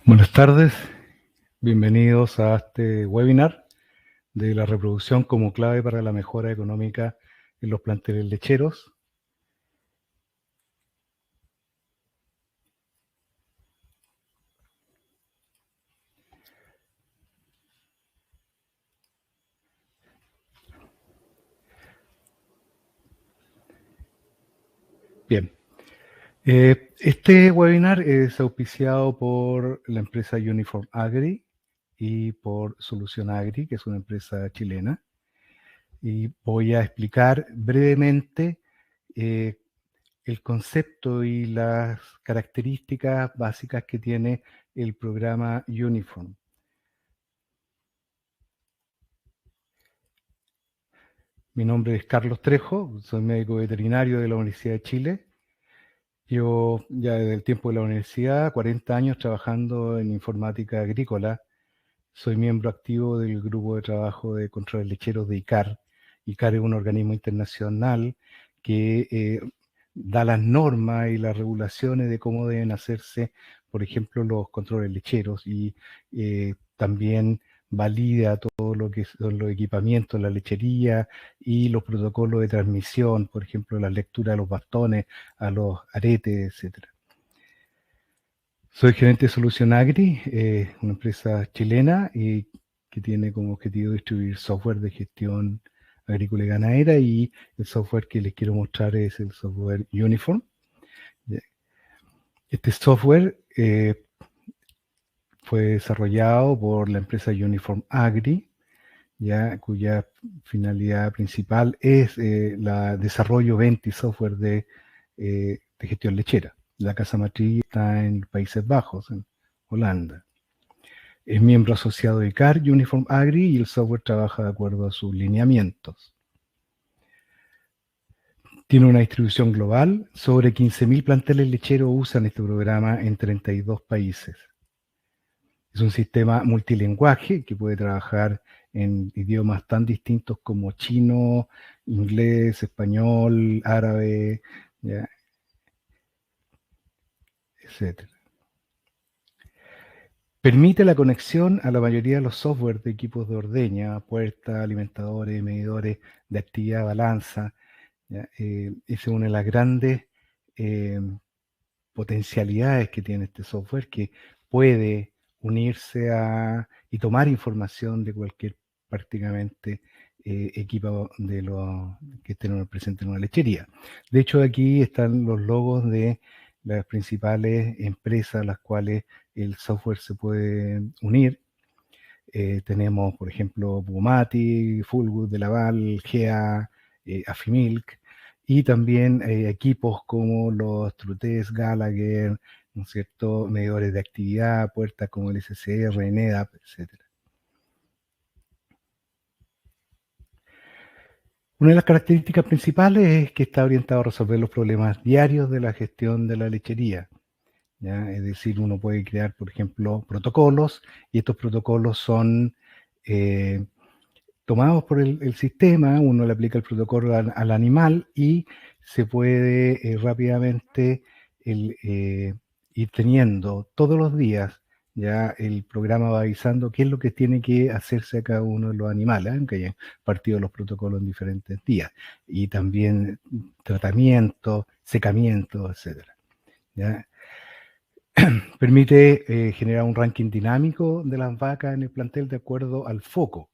Buenas tardes, bienvenidos a este webinar de la reproducción como clave para la mejora económica en los planteles lecheros. Bien, este webinar es auspiciado por la empresa Uniform Agri y por Solución Agri, que es una empresa chilena. Y voy a explicar brevemente el concepto y las características básicas que tiene el programa Uniform. Mi nombre es Carlos Trejo, soy médico veterinario de la Universidad de Chile. Llevo ya desde el tiempo de la universidad 40 años trabajando en informática agrícola. Soy miembro activo del grupo de trabajo de controles lecheros de ICAR. ICAR es un organismo internacional que da las normas y las regulaciones de cómo deben hacerse, por ejemplo, los controles lecheros y también valida todo lo que son los equipamientos, la lechería y los protocolos de transmisión, por ejemplo, la lectura de los bastones a los aretes, etcétera. Soy gerente de Solución Agri, una empresa chilena y que tiene como objetivo distribuir software de gestión agrícola y ganadera, y el software que les quiero mostrar es el software Uniform. Este software fue desarrollado por la empresa Uniform Agri, cuya finalidad principal es el desarrollo, venta y software de gestión lechera. La casa matriz está en Países Bajos, en Holanda. Es miembro asociado de ICAR, Uniform Agri, y el software trabaja de acuerdo a sus lineamientos. Tiene una distribución global. Sobre 15.000 planteles lecheros usan este programa en 32 países. Es un sistema multilingüaje que puede trabajar en idiomas tan distintos como chino, inglés, español, árabe, etc. Permite la conexión a la mayoría de los software de equipos de ordeña, puertas, alimentadores, medidores de actividad, balanza. Esa es una de las grandes potencialidades que tiene este software, que puede unirse y tomar información de cualquier prácticamente equipo de que estén presentes en una lechería. De hecho, aquí están los logos de las principales empresas a las cuales el software se puede unir. Tenemos, por ejemplo, Bumati, Fullwood de Laval, GEA, Afimilk, y también equipos como los Trutes, Gallagher, ¿no es cierto?, medidores de actividad, puertas como el SCR, NEDAP, etc. Una de las características principales es que está orientado a resolver los problemas diarios de la gestión de la lechería. Es decir, uno puede crear, por ejemplo, protocolos, y estos protocolos son tomados por el sistema. Uno le aplica el protocolo al animal y se puede rápidamente ir teniendo todos los días. Ya el programa va avisando qué es lo que tiene que hacerse a cada uno de los animales, aunque hayan partido los protocolos en diferentes días, y también tratamiento, secamiento, etcétera. ¿Ya? Permite generar un ranking dinámico de las vacas en el plantel de acuerdo al foco.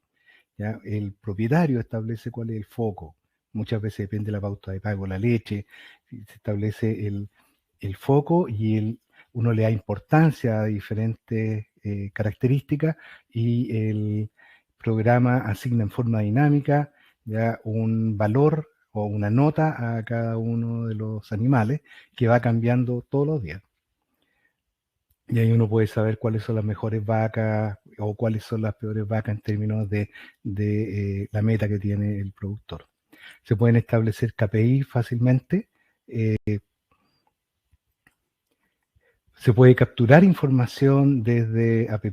¿Ya? El propietario establece cuál es el foco. Muchas veces depende de la pauta de pago, la leche, se establece el foco y uno le da importancia a diferentes características, y el programa asigna en forma dinámica ya un valor o una nota a cada uno de los animales, que va cambiando todos los días. Y ahí uno puede saber cuáles son las mejores vacas o cuáles son las peores vacas en términos de la meta que tiene el productor. Se pueden establecer KPI fácilmente, Se puede capturar información desde app.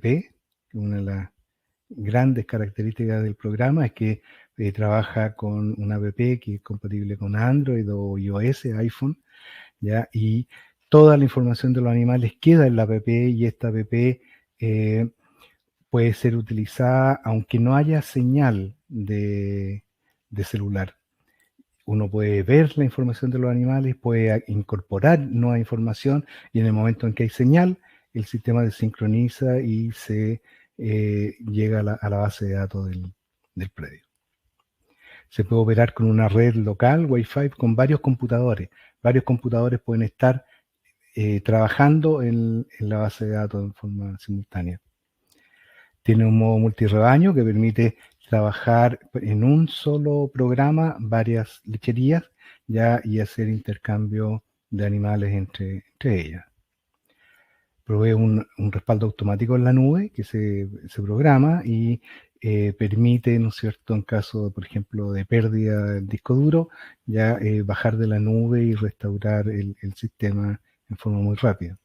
Una de las grandes características del programa es que trabaja con una app que es compatible con Android o iOS, iPhone, ¿ya? Y toda la información de los animales queda en la app y esta app puede ser utilizada aunque no haya señal de celular. Uno puede ver la información de los animales, puede incorporar nueva información y en el momento en que hay señal, el sistema desincroniza y se llega a la base de datos del predio. Se puede operar con una red local, Wi-Fi, con varios computadores. Varios computadores pueden estar trabajando en la base de datos en forma simultánea. Tiene un modo multirebaño que permite trabajar en un solo programa varias lecherías ya y hacer intercambio de animales entre ellas. Provee un respaldo automático en la nube que se programa y permite, ¿no es cierto?, en caso, por ejemplo, de pérdida del disco duro, ya bajar de la nube y restaurar el sistema en forma muy rápida.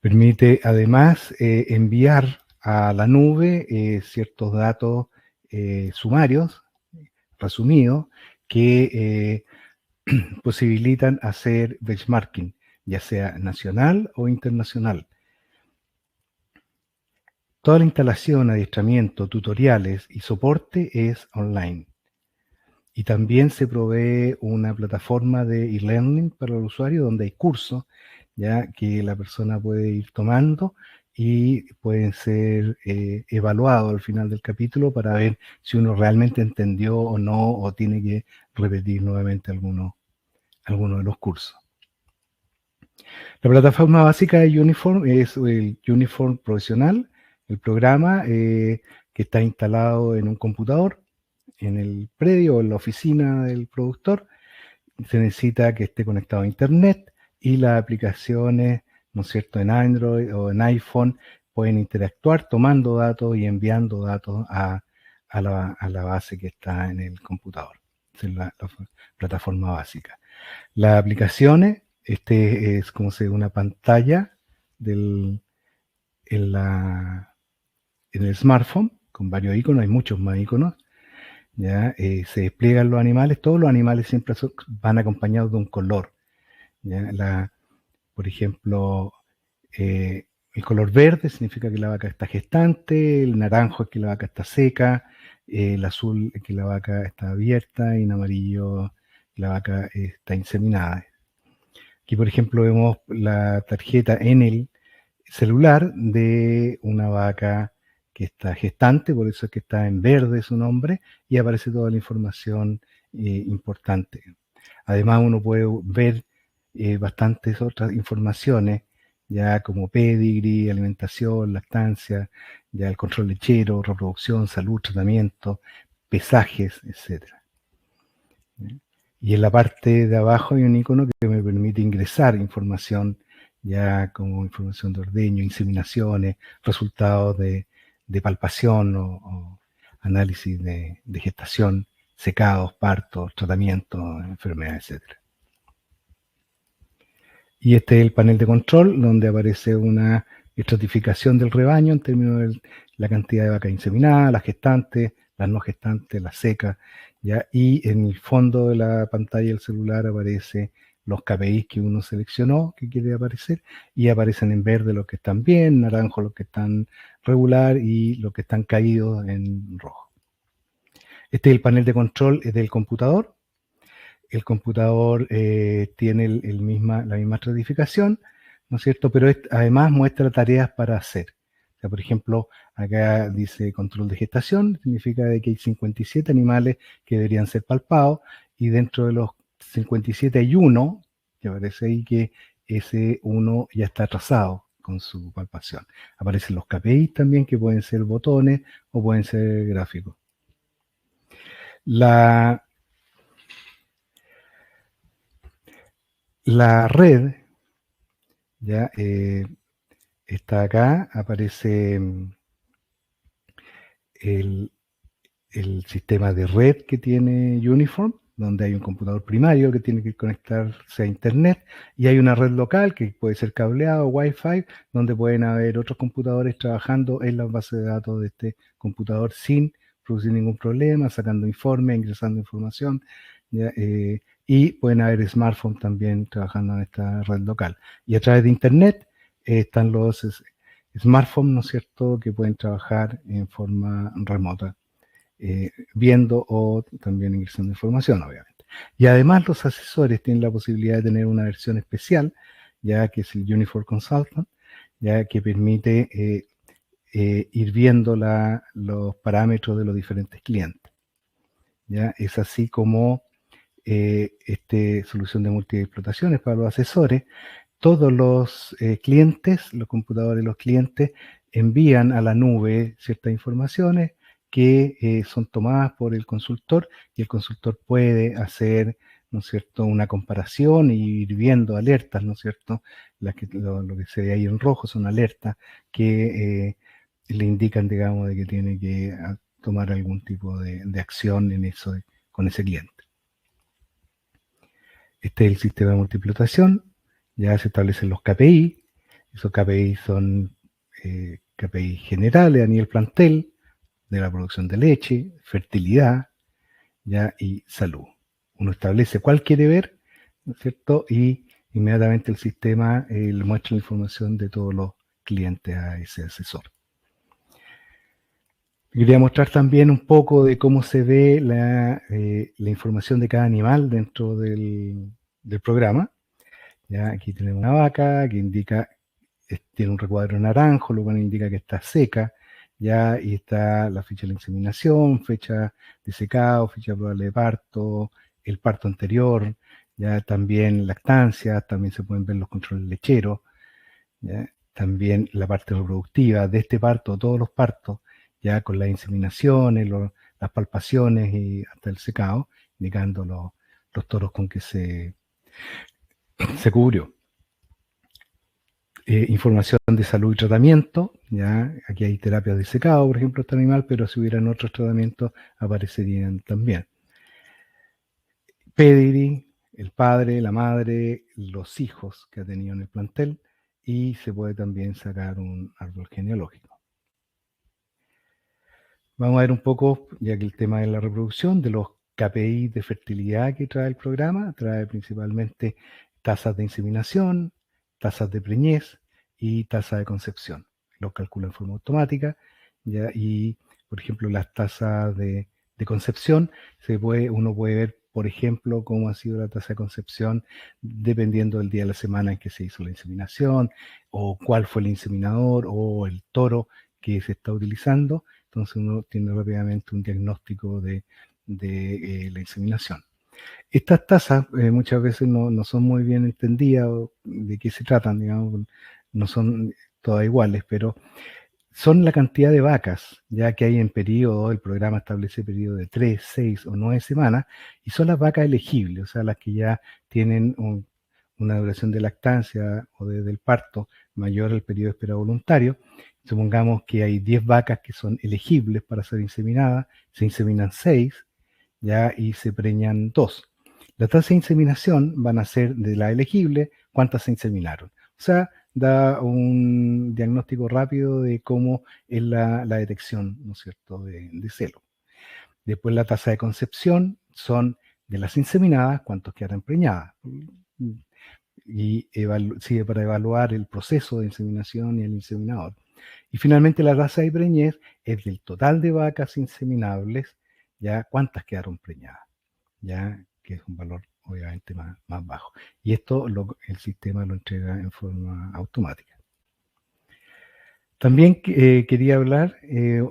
Permite además enviar a la nube ciertos datos sumarios, resumidos, que posibilitan hacer benchmarking, ya sea nacional o internacional. Toda la instalación, adiestramiento, tutoriales y soporte es online. Y también se provee una plataforma de e-learning para el usuario donde hay cursos ya que la persona puede ir tomando y pueden ser evaluados al final del capítulo para ver si uno realmente entendió o no o tiene que repetir nuevamente alguno de los cursos. La plataforma básica de Uniform es el Uniform Profesional, el programa que está instalado en un computador en el predio o en la oficina del productor. Se necesita que esté conectado a internet y las aplicaciones, ¿no es cierto?, en Android o en iPhone pueden interactuar tomando datos y enviando datos a la base que está en el computador. Esa es la plataforma básica. Las aplicaciones, es como se ve una pantalla en el smartphone con varios iconos, hay muchos más iconos. ¿Ya? Se despliegan los animales, todos los animales siempre van acompañados de un color. ¿Ya? Por ejemplo, el color verde significa que la vaca está gestante, el naranjo es que la vaca está seca, el azul es que la vaca está abierta y en amarillo la vaca está inseminada. Aquí, por ejemplo, vemos la tarjeta en el celular de una vaca que está gestante, por eso es que está en verde su nombre, y aparece toda la información importante. Además, uno puede ver bastantes otras informaciones, ya como pedigree, alimentación, lactancia, ya el control lechero, reproducción, salud, tratamiento, pesajes, etc. Y en la parte de abajo hay un icono que me permite ingresar información, ya como información de ordeño, inseminaciones, resultados de palpación o análisis de gestación, secados, partos, tratamientos, enfermedades, etc. Y este es el panel de control donde aparece una estratificación del rebaño en términos de la cantidad de vacas inseminadas, las gestantes, las no gestantes, las secas, ¿ya? Y en el fondo de la pantalla del celular aparece los KPIs que uno seleccionó, que quiere aparecer, y aparecen en verde los que están bien, naranjo los que están regular y los que están caídos en rojo. Este es el panel de control del computador. El computador tiene la misma estratificación, ¿no es cierto? Pero además muestra tareas para hacer. O sea, por ejemplo, acá dice control de gestación, significa de que hay 57 animales que deberían ser palpados y dentro de los 57 hay uno, que aparece ahí que ese uno ya está atrasado con su palpación. Aparecen los KPIs también, que pueden ser botones o pueden ser gráficos. La red ya está acá, aparece el sistema de red que tiene Uniform, donde hay un computador primario que tiene que conectarse a Internet, y hay una red local que puede ser cableado, Wi-Fi, donde pueden haber otros computadores trabajando en las bases de datos de este computador sin producir ningún problema, sacando informes, ingresando información, ¿ya? Y pueden haber smartphones también trabajando en esta red local. Y a través de Internet están los smartphones, ¿no es cierto?, que pueden trabajar en forma remota, viendo o también ingresando información, obviamente. Y además los asesores tienen la posibilidad de tener una versión especial, ya que es el Unifor Consultant, ya que permite ir viendo los parámetros de los diferentes clientes. ¿Ya? Es así como solución de multiexplotaciones para los asesores. Todos los clientes, los computadores de los clientes, envían a la nube ciertas informaciones que son tomadas por el consultor, y el consultor puede hacer, ¿no es cierto?, una comparación y ir viendo alertas, ¿no es cierto? Lo que se ve ahí en rojo son alertas que le indican, digamos, de que tiene que tomar algún tipo de acción en eso, con ese cliente. Este es el sistema de multiplicación. Ya se establecen los KPI. Esos KPI son KPI generales a nivel plantel, de la producción de leche, fertilidad, ya, y salud. Uno establece cuál quiere ver, ¿no es cierto? Y inmediatamente el sistema le muestra la información de todos los clientes a ese asesor. Quería mostrar también un poco de cómo se ve la información de cada animal dentro del programa. ¿Ya? Aquí tenemos una vaca que indica, tiene un recuadro naranjo, lo cual indica que está seca, ¿ya? Y está la fecha de la inseminación, fecha de secado, fecha probable de parto, el parto anterior, ya también lactancia, también se pueden ver los controles lecheros, ¿ya? También la parte reproductiva de este parto, todos los partos, ya con las inseminaciones, las palpaciones y hasta el secado, indicando los toros con que se cubrió. Información de salud y tratamiento, ya aquí hay terapias de secado, por ejemplo, este animal, pero si hubieran otros tratamientos aparecerían también. Pedigree, el padre, la madre, los hijos que ha tenido en el plantel, y se puede también sacar un árbol genealógico. Vamos a ver un poco, ya que el tema de la reproducción, de los KPI de fertilidad que trae el programa. Trae principalmente tasas de inseminación, tasas de preñez y tasa de concepción. Los calcula en forma automática, ¿ya? Y, por ejemplo, las tasas de concepción, uno puede ver, por ejemplo, cómo ha sido la tasa de concepción dependiendo del día de la semana en que se hizo la inseminación, o cuál fue el inseminador o el toro que se está utilizando. Entonces uno tiene rápidamente un diagnóstico de la inseminación. Estas tasas muchas veces no son muy bien entendidas de qué se tratan, digamos, no son todas iguales, pero son la cantidad de vacas, ya que hay en periodo, el programa establece periodo de 3, 6 o 9 semanas, y son las vacas elegibles, o sea, las que ya tienen una duración de lactancia o desde el parto mayor al periodo de espera voluntario. Supongamos que hay 10 vacas que son elegibles para ser inseminadas, se inseminan 6, ya, y se preñan 2. La tasa de inseminación van a ser de la elegible, cuántas se inseminaron. O sea, da un diagnóstico rápido de cómo es la detección, ¿no es cierto?, de celo. Después la tasa de concepción son de las inseminadas, cuántos quedaron preñadas. Y sirve para evaluar el proceso de inseminación y el inseminador. Y finalmente la tasa de preñez es del total de vacas inseminables, ya cuántas quedaron preñadas, ya que es un valor obviamente más bajo. Y esto el sistema lo entrega en forma automática. También quería hablar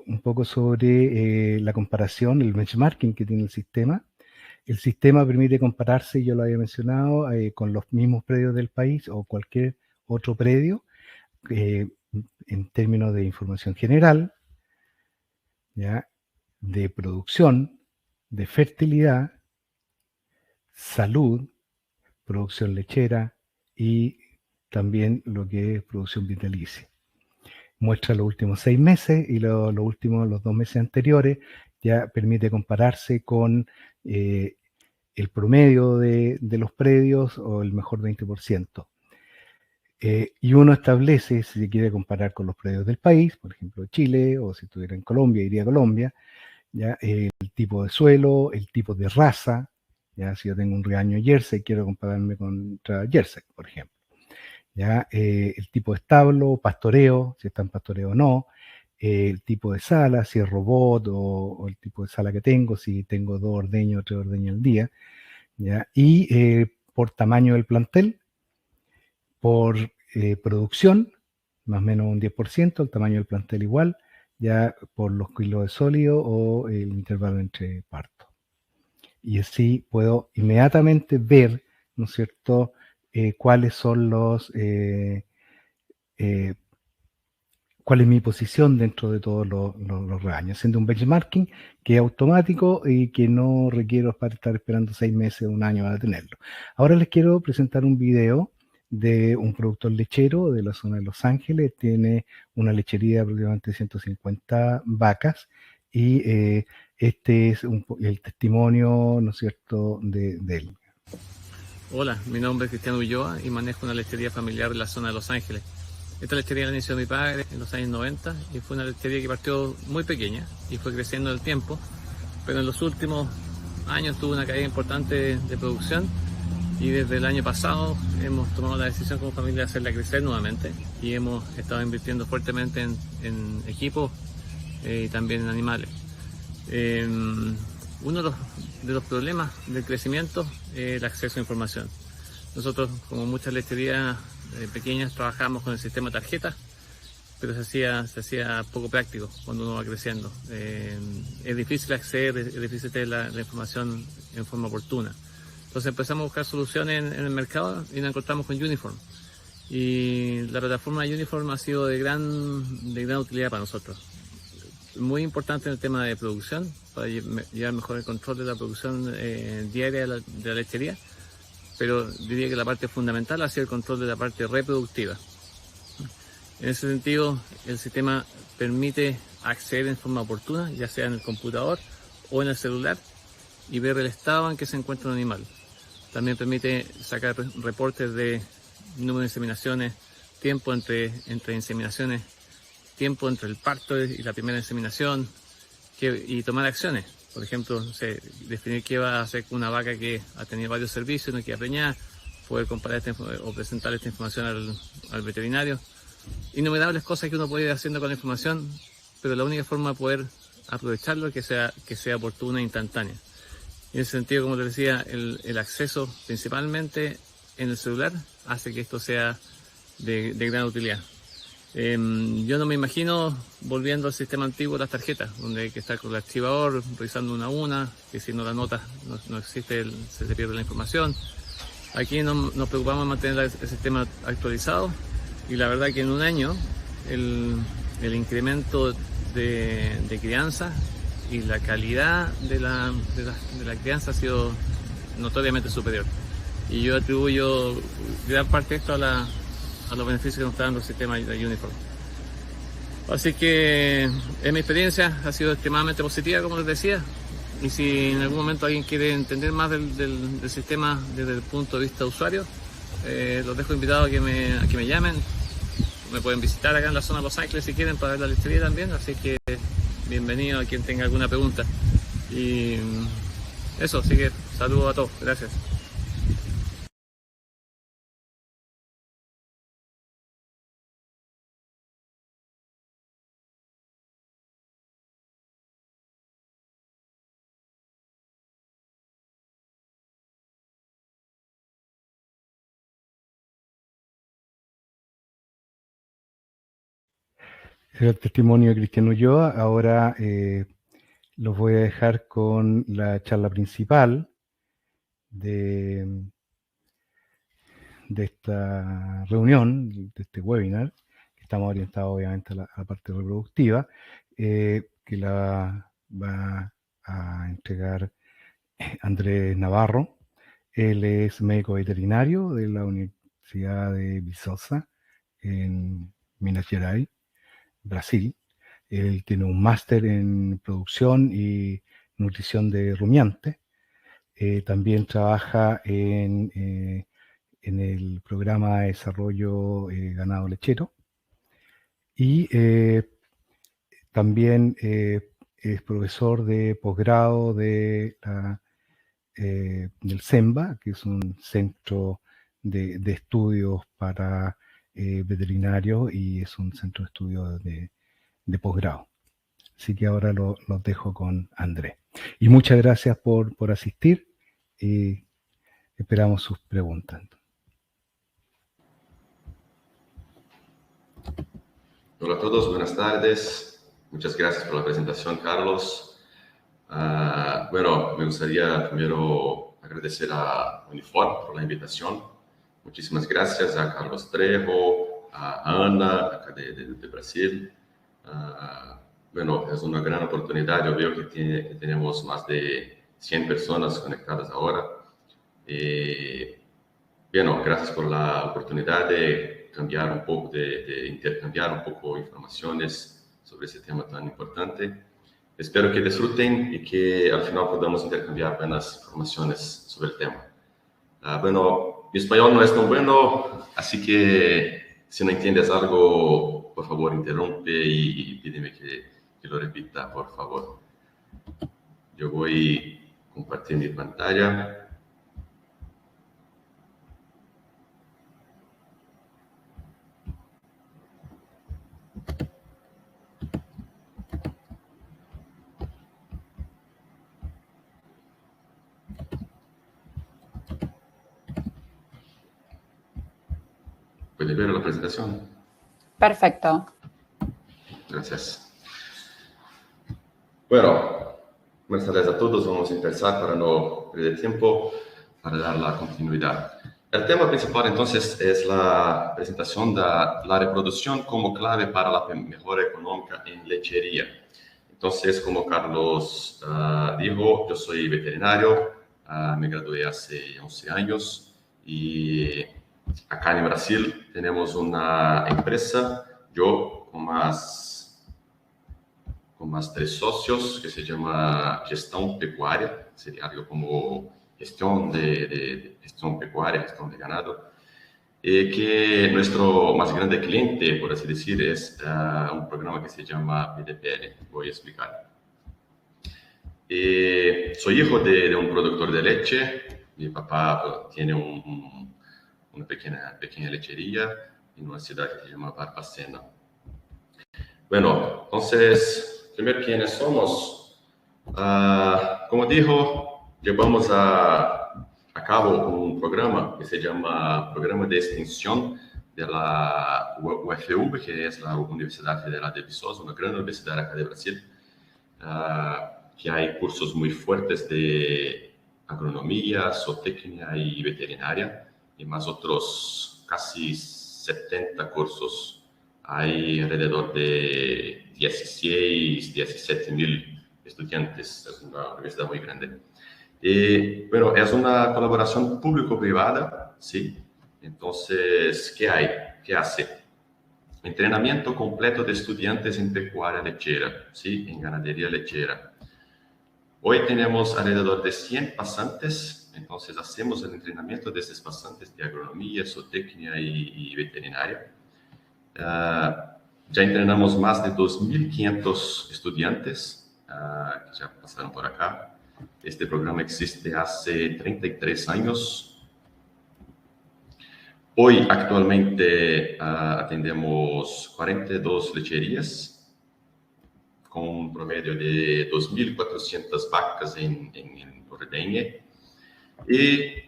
un poco sobre la comparación, el benchmarking que tiene el sistema. El sistema permite compararse, yo lo había mencionado, con los mismos predios del país o cualquier otro predio, en términos de información general, ¿ya?, de producción, de fertilidad, salud, producción lechera y también lo que es producción vitalicia. Muestra los últimos 6 meses y los 2 meses anteriores. Ya permite compararse con el promedio de los predios o el mejor 20%. Y uno establece, si se quiere comparar con los predios del país, por ejemplo Chile, o si estuviera en Colombia, iría a Colombia, ¿ya? El tipo de suelo, el tipo de raza, ¿ya? Si yo tengo un rebaño Jersey, quiero compararme contra Jersey, por ejemplo, ¿ya? El tipo de establo, pastoreo, si está en pastoreo o no, el tipo de sala, si es robot o el tipo de sala que tengo, si tengo 2 ordeños o 3 ordeños al día, ¿ya? Y por tamaño del plantel, por producción, más o menos un 10%, el tamaño del plantel igual, ya por los kilos de sólido o el intervalo entre partos. Y así puedo inmediatamente ver, ¿no es cierto?, cuáles son eh, cuál es mi posición dentro de todos los rebaños, haciendo un benchmarking que es automático y que no requiero para estar esperando 6 meses o un año para tenerlo. Ahora les quiero presentar un video de un productor lechero de la zona de Los Ángeles. Tiene una lechería de aproximadamente 150 vacas y este es el testimonio, ¿no es cierto?, de él. Hola, mi nombre es Cristiano Ulloa y manejo una lechería familiar de la zona de Los Ángeles. Esta lechería la inició mi padre en los años 90 y fue una lechería que partió muy pequeña y fue creciendo en el tiempo, pero en los últimos años tuvo una caída importante de producción y desde el año pasado hemos tomado la decisión como familia de hacerla crecer nuevamente y hemos estado invirtiendo fuertemente en equipos y también en animales. Uno de los problemas del crecimiento es el acceso a información. Nosotros, como muchas lecherías pequeñas, trabajamos con el sistema tarjeta, pero se hacía poco práctico cuando uno va creciendo. Es difícil acceder, es difícil tener la información en forma oportuna. Entonces empezamos a buscar soluciones en el mercado y nos encontramos con Uniform. Y la plataforma de Uniform ha sido de gran utilidad para nosotros. Muy importante en el tema de producción, para llevar mejor el control de la producción diaria de la lechería, pero diría que la parte fundamental ha sido el control de la parte reproductiva. En ese sentido, el sistema permite acceder en forma oportuna, ya sea en el computador o en el celular, y ver el estado en que se encuentra un animal. También permite sacar reportes de número de inseminaciones, tiempo entre inseminaciones, tiempo entre el parto y la primera inseminación, y tomar acciones. Por ejemplo, no sé, definir qué va a hacer con una vaca que ha tenido varios servicios, no quiere preñar, poder comparar o presentar esta información al veterinario. Innumerables cosas que uno puede ir haciendo con la información, pero la única forma de poder aprovecharlo es que sea oportuna e instantánea. En ese sentido, como te decía, el acceso principalmente en el celular hace que esto sea de gran utilidad. Yo no me imagino volviendo al sistema antiguo de las tarjetas, donde hay que estar con el archivador, revisando una a una, que si no la nota no existe, se pierde la información. Aquí nos preocupamos en mantener el sistema actualizado y la verdad que en un año el incremento de crianza y la calidad de la crianza ha sido notoriamente superior. Y yo atribuyo gran parte de esto a los beneficios que nos está dando el sistema de Uniform. Así que en mi experiencia ha sido extremadamente positiva, como les decía, y si en algún momento alguien quiere entender más del sistema desde el punto de vista de usuario, los dejo invitados a que me llamen. Me pueden visitar acá en la zona de Los Ángeles si quieren para ver la lechería también, así que bienvenido a quien tenga alguna pregunta. Y eso, así que saludos a todos, gracias. El testimonio de Cristiano Ulloa. Ahora los voy a dejar con la charla principal de esta reunión, de este webinar, que estamos orientados obviamente a la parte reproductiva, que la va a entregar Andrés Navarro. Él es médico veterinario de la Universidad de Viçosa en Minas Gerais, Brasil. Él tiene un máster en producción y nutrición de rumiantes. También trabaja en el programa de desarrollo ganado lechero. Y también es profesor de posgrado del CEMBA, que es un centro de estudios para veterinarios, y es un centro de estudios de posgrado. Así que ahora los dejo con Andrés. Y muchas gracias por asistir y esperamos sus preguntas. Hola a todos, buenas tardes. Muchas gracias por la presentación, Carlos. Bueno, me gustaría primero agradecer a Uniform por la invitación. Muchísimas gracias a Carlos Trejo, a Ana, acá de Brasil. Bueno, es una gran oportunidad. Yo veo que tenemos más de 100 personas conectadas ahora. Bueno, gracias por la oportunidad de cambiar un poco, de intercambiar un poco informaciones sobre ese tema tan importante. Espero que disfruten y que al final podamos intercambiar buenas informaciones sobre el tema. Bueno, mi español no es tan bueno, así que si no entiendes algo, por favor, interrumpe y pídeme que lo repita, por favor. Yo voy a compartir mi pantalla. ¿Puede ver la presentación? Perfecto. Gracias. Bueno, buenas tardes a todos. Vamos a empezar para no perder tiempo, para dar la continuidad. El tema principal entonces es la presentación de la reproducción como clave para la mejora económica en lechería. Entonces, como Carlos dijo, yo soy veterinario, me gradué hace 11 años y acá en Brasil tenemos una empresa, yo con más 3 socios, que se llama Gestão Pecuária, sería algo como gestión pecuaria, gestión de ganado, que nuestro más grande cliente, por así decir, es un programa que se llama BDPL. Voy a explicar. Soy hijo de un productor de leche. Mi papá tiene una pequeña lechería en una ciudad que se llama Barbacena. Bueno, entonces, primero, ¿quiénes somos? Como dijo, llevamos a cabo un programa que se llama Programa de Extensión de la UFV, que es la Universidad Federal de Viçosa, una gran universidad acá de Brasil, que hay cursos muy fuertes de agronomía, zootecnia y veterinaria, y más otros casi 70 cursos. Hay alrededor de 17 mil estudiantes, es una universidad muy grande. Bueno, es una colaboración público-privada, ¿sí? Entonces, ¿qué hay? ¿Qué hace? Entrenamiento completo de estudiantes en pecuaria lechera, ¿sí? En ganadería lechera. Hoy tenemos alrededor de 100 pasantes, entonces hacemos el entrenamiento de esos pasantes de agronomía, zootecnia y veterinaria. Ya entrenamos más de 2.500 estudiantes que ya pasaron por acá. Este programa existe hace 33 años. Hoy actualmente atendemos 42 lecherías con un promedio de 2.400 vacas en ordeñe y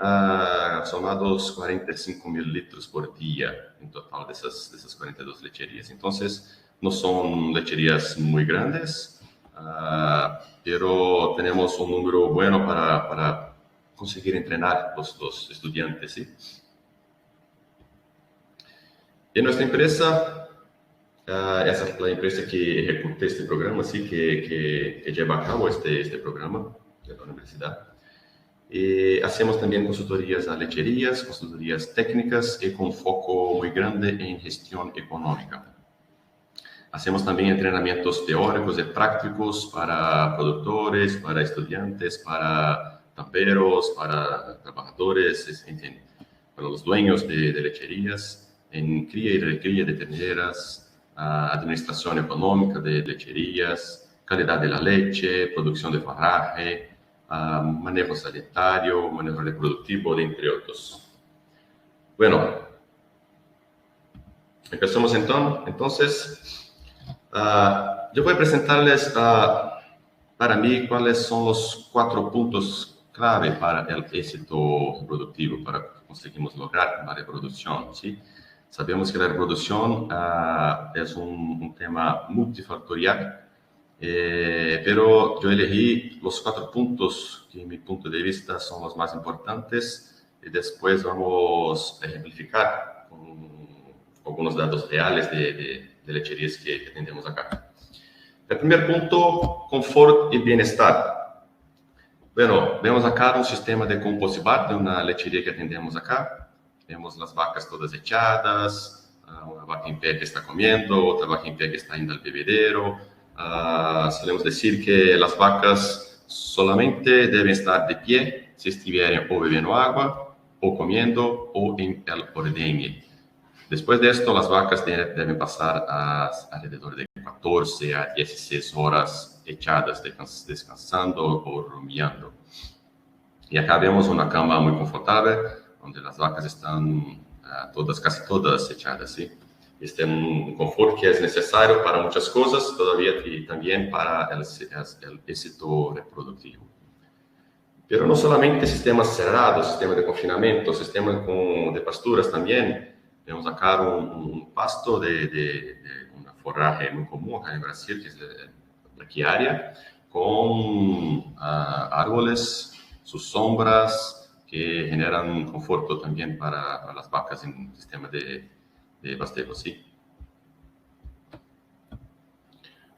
somados 45.000 litros por día en total de esas 42 lecherías. Entonces, no son lecherías muy grandes, pero tenemos un número bueno para conseguir entrenar los estudiantes, ¿sí? En nuestra empresa, esa es la empresa que ejecuta este programa, ¿sí? que lleva a cabo este programa de la universidad. Hacemos también consultorías a lecherías, consultorías técnicas y con foco muy grande en gestión económica. Hacemos también entrenamientos teóricos y prácticos para productores, para estudiantes, para tamperos, para trabajadores, para los dueños de lecherías, en cría y recría de terneras, administración económica de lecherías, calidad de la leche, producción de forraje, manejo sanitario, manejo reproductivo, entre otros. Bueno, empezamos entonces. Yo voy a presentarles para mí cuáles son los 4 puntos clave para el éxito reproductivo, para que conseguimos lograr la reproducción, ¿sí? Sabemos que la reproducción es un tema multifactorial, pero yo elegí los 4 puntos que, en mi punto de vista, son los más importantes y después vamos a ejemplificar con algunos datos reales de lecherías que atendemos acá. El primer punto, confort y bienestar. Bueno, vemos acá un sistema de compostibar de una lechería que atendemos acá. Vemos las vacas todas echadas, una vaca en pie que está comiendo, otra vaca en pie que está yendo al bebedero. Solemos decir que las vacas solamente deben estar de pie si estuvieran o bebiendo agua, o comiendo, o en el ordeñe. Después de esto, las vacas deben pasar alrededor de 14 a 16 horas echadas, descansando o rumiando. Y acá vemos una cama muy confortable, donde las vacas están casi todas echadas, ¿sí? Este es un confort que es necesario para muchas cosas, todavía y también para el éxito reproductivo. Pero no solamente sistemas cerrados, sistemas de confinamiento, sistemas de pasturas también. Vemos acá un pasto de una forraje muy común acá en Brasil, que es la braquiaria, con árboles, sus sombras, que generan conforto también para las vacas en el sistema de pastejo, ¿sí?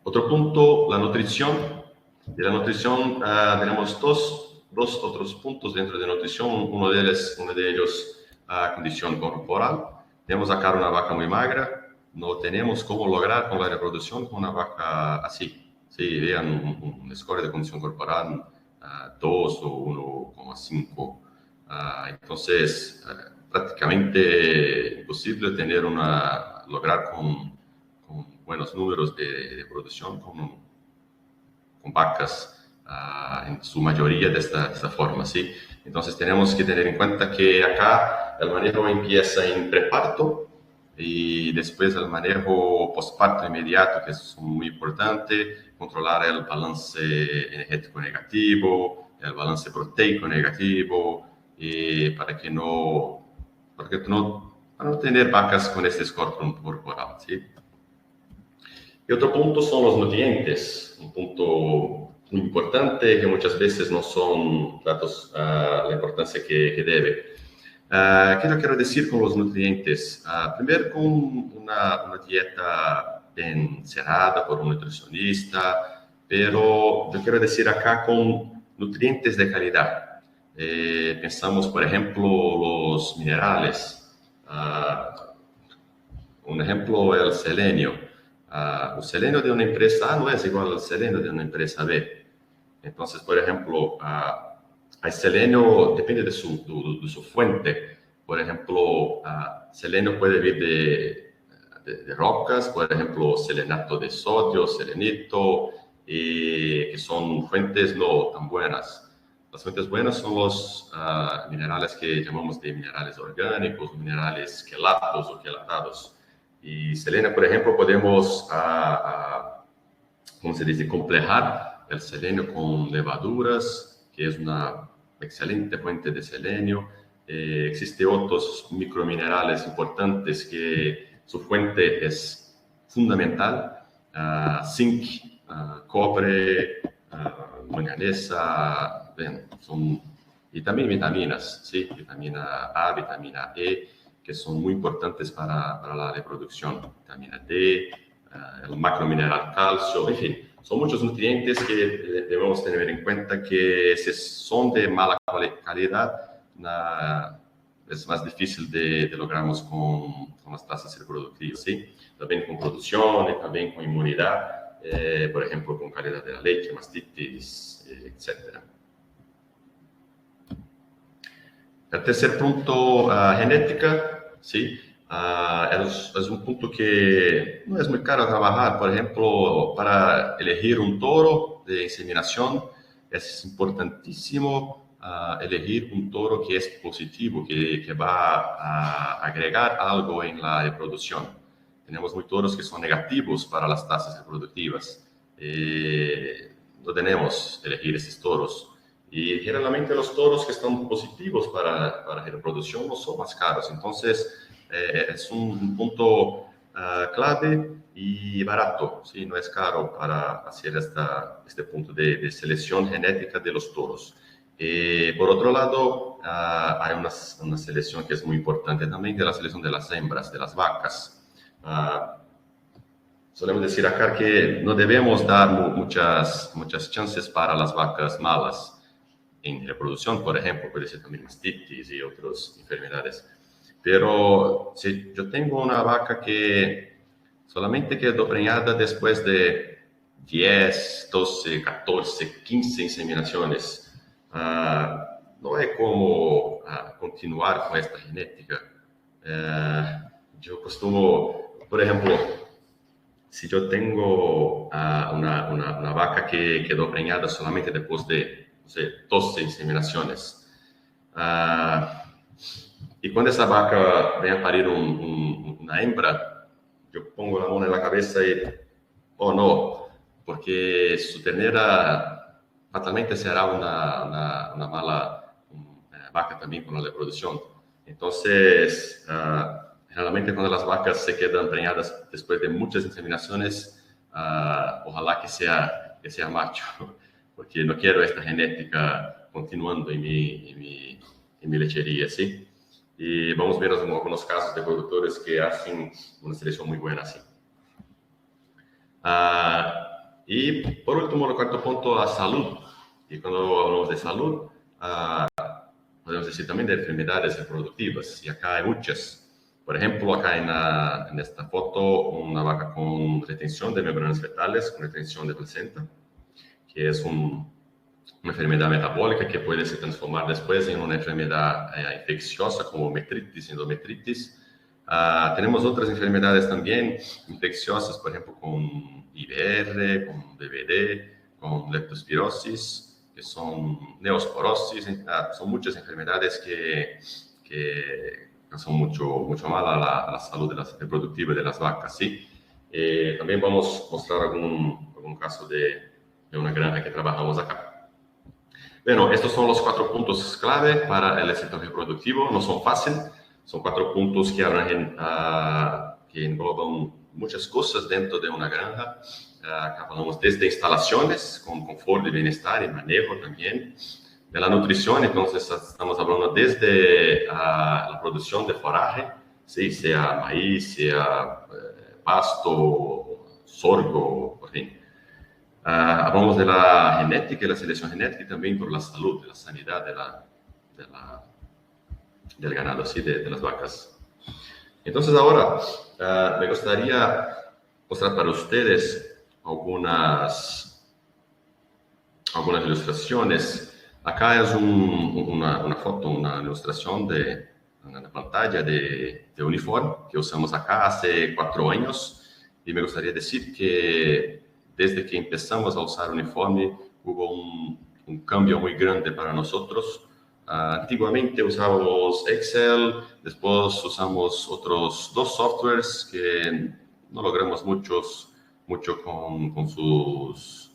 Otro punto, la nutrición. De la nutrición tenemos dos otros puntos dentro de nutrición. Uno de ellos, condición corporal. Tenemos acá una vaca muy magra, no tenemos cómo lograr con la reproducción con una vaca así. Sí, vean un score de condición corporal 2 o 1,5. Entonces, prácticamente imposible lograr con buenos números de producción con vacas en su mayoría de esta forma, ¿sí? Entonces tenemos que tener en cuenta que acá el manejo empieza en preparto y después el manejo postparto inmediato, que es muy importante, controlar el balance energético negativo, el balance proteico negativo, para no tener vacas con este score corporal, ¿sí? Y otro punto son los nutrientes, un punto muy importante que muchas veces no son datos a la importancia que debe. ¿Qué yo quiero decir con los nutrientes? Primero, con una dieta bien cerrada por un nutricionista, pero yo quiero decir acá con nutrientes de calidad. Pensamos, por ejemplo, los minerales. Un ejemplo, el selenio. El selenio de una empresa A no es igual al selenio de una empresa B. Entonces, por ejemplo, el selenio depende de su fuente. Por ejemplo, selenio puede venir de rocas, por ejemplo, selenato de sodio, selenito, que son fuentes no tan buenas. Las fuentes buenas son los minerales que llamamos de minerales orgánicos, minerales quelatos o quelatados. Y selenio, por ejemplo, podemos, ¿cómo se dice?, complejar el selenio con levaduras, que es una excelente fuente de selenio. Existen otros microminerales importantes que su fuente es fundamental. Zinc, cobre, manganesa, y también vitaminas, ¿sí? Vitamina A, vitamina E, que son muy importantes para la reproducción. Vitamina D, el macromineral calcio, en fin, son muchos nutrientes que debemos tener en cuenta que si son de mala calidad, es más difícil de lograrnos con las tasas reproductivas, ¿sí? También con producción y también con inmunidad, por ejemplo, con calidad de la leche, mastitis, etc. El tercer punto, genética, ¿sí? Es un punto que no es muy caro trabajar. Por ejemplo, para elegir un toro de inseminación, es importantísimo elegir un toro que es positivo, que va a agregar algo en la reproducción. Tenemos muy toros que son negativos para las tasas reproductivas. No tenemos elegir esos toros. Y generalmente los toros que están positivos para reproducción no son más caros. Entonces, es un punto clave y barato, ¿sí? No es caro para hacer este punto de selección genética de los toros. Por otro lado, hay una selección que es muy importante también, que es la selección de las hembras, de las vacas. Solemos decir acá que no debemos dar muchas chances para las vacas malas en reproducción, por ejemplo, puede ser también mastitis y otras enfermedades. Pero si yo tengo una vaca que solamente quedó preñada después de 10, 12, 14, 15 inseminaciones, no hay como continuar con esta genética. Yo costumo, por ejemplo, si yo tengo una vaca que quedó preñada solamente después de, no sé, 12 inseminaciones, y cuando esa vaca viene a parir una hembra, yo pongo la mano en la cabeza y, oh no, porque su ternera fatalmente será una mala vaca también con la reproducción. Entonces, generalmente cuando las vacas se quedan preñadas después de muchas inseminaciones, ojalá que sea macho, porque no quiero esta genética continuando en mi lechería, ¿sí? Y vamos a ver algunos casos de productores que hacen una selección muy buena así. Y por último, el cuarto punto, la salud. Y cuando hablamos de salud, podemos decir también de enfermedades reproductivas. Y acá hay muchas. Por ejemplo, acá en esta foto, una vaca con retención de membranas fetales, con retención de placenta, que es una enfermedad metabólica que puede se transformar después en una enfermedad infecciosa como metritis, endometritis. Tenemos otras enfermedades también infecciosas, por ejemplo, con IBR, con BVD, con leptospirosis, que son neosporosis. Son muchas enfermedades que son mucho mal a la salud reproductiva de las vacas, ¿sí? También vamos a mostrar algún caso de una granja que trabajamos acá. Bueno, estos son los 4 puntos clave para el sector reproductivo. No son fáciles, son 4 puntos que engloban muchas cosas dentro de una granja. Acá hablamos desde instalaciones, con confort y bienestar y manejo también. De la nutrición, entonces estamos hablando desde la producción de forraje, ¿sí? Sea maíz, sea pasto, sorgo, por fin. Hablamos de la genética y la selección genética y también por la salud, de la sanidad del ganado, ¿sí? de las vacas. Entonces ahora me gustaría mostrar para ustedes algunas ilustraciones. Acá es una foto, una ilustración de una pantalla de uniforme que usamos acá hace 4 años y me gustaría decir que desde que empezamos a usar uniforme hubo un cambio muy grande para nosotros. Antiguamente usábamos Excel, después usamos otros 2 softwares que no logramos mucho con sus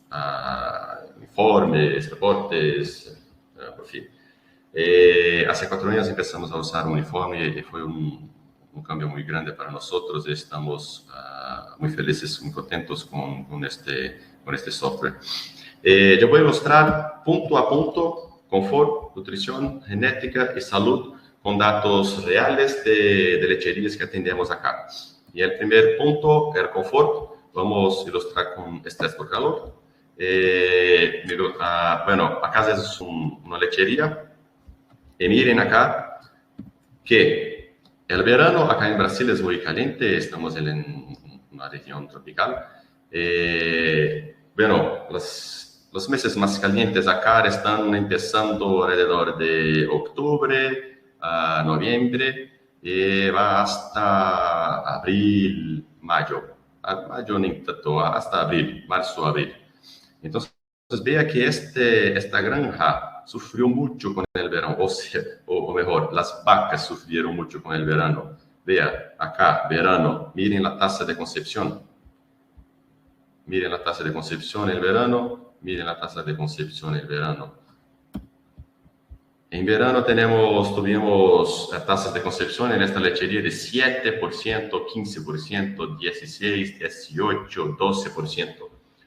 informes, reportes, por fin. Hace 4 años empezamos a usar uniforme y fue un cambio muy grande para nosotros. Estamos muy felices, muy contentos con este software. Yo voy a mostrar punto a punto confort, nutrición, genética y salud con datos reales de lecherías que atendemos acá. Y el primer punto, el confort, vamos a ilustrar con estrés por calor. Bueno, acá es una lechería. Y miren acá que el verano acá en Brasil es muy caliente, estamos en una región tropical. Bueno, los meses más calientes acá están empezando alrededor de octubre a noviembre y va hasta abril, mayo. Mayo ni tanto, hasta abril, marzo, abril. Entonces, vea que esta granja sufrió mucho con el verano, o mejor, las vacas sufrieron mucho con el verano. Vea, acá, verano, miren la tasa de concepción. Miren la tasa de concepción en el verano, miren la tasa de concepción en el verano. En verano tuvimos tasas de concepción en esta lechería de 7%, 15%, 16%, 18%, 12%.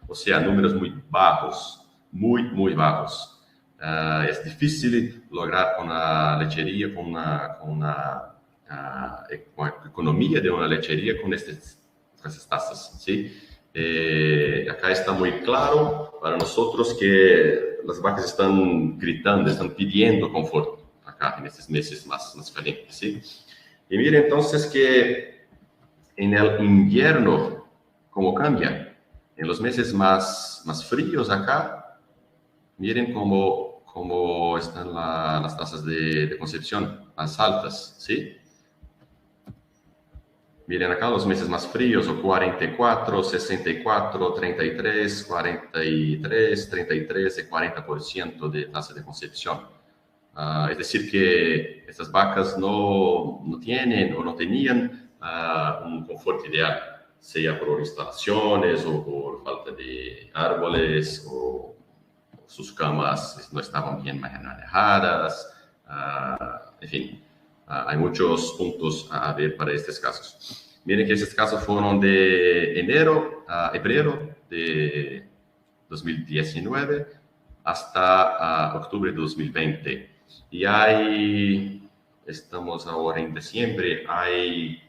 O sea, números muy bajos, muy bajos. Es difícil lograr una lechería, con una economía de una lechería con estas tasas, ¿sí? Acá está muy claro para nosotros que las vacas están gritando, están pidiendo confort acá en estos meses más calientes, ¿sí? Y miren entonces que en el invierno, ¿cómo cambia? En los meses más fríos acá, miren cómo están las tasas de concepción más altas, ¿sí? Miren acá los meses más fríos, o 44, 64, 33, 43, 33 y 40% de tasa de concepción. Es decir, que estas vacas no tienen o no tenían un confort ideal, sea por instalaciones o por falta de árboles, o sus camas no estaban bien manejadas, en fin. Hay muchos puntos a ver para estos casos. Miren que estos casos fueron de enero a febrero de 2019 hasta octubre de 2020. Y estamos ahora en diciembre, hay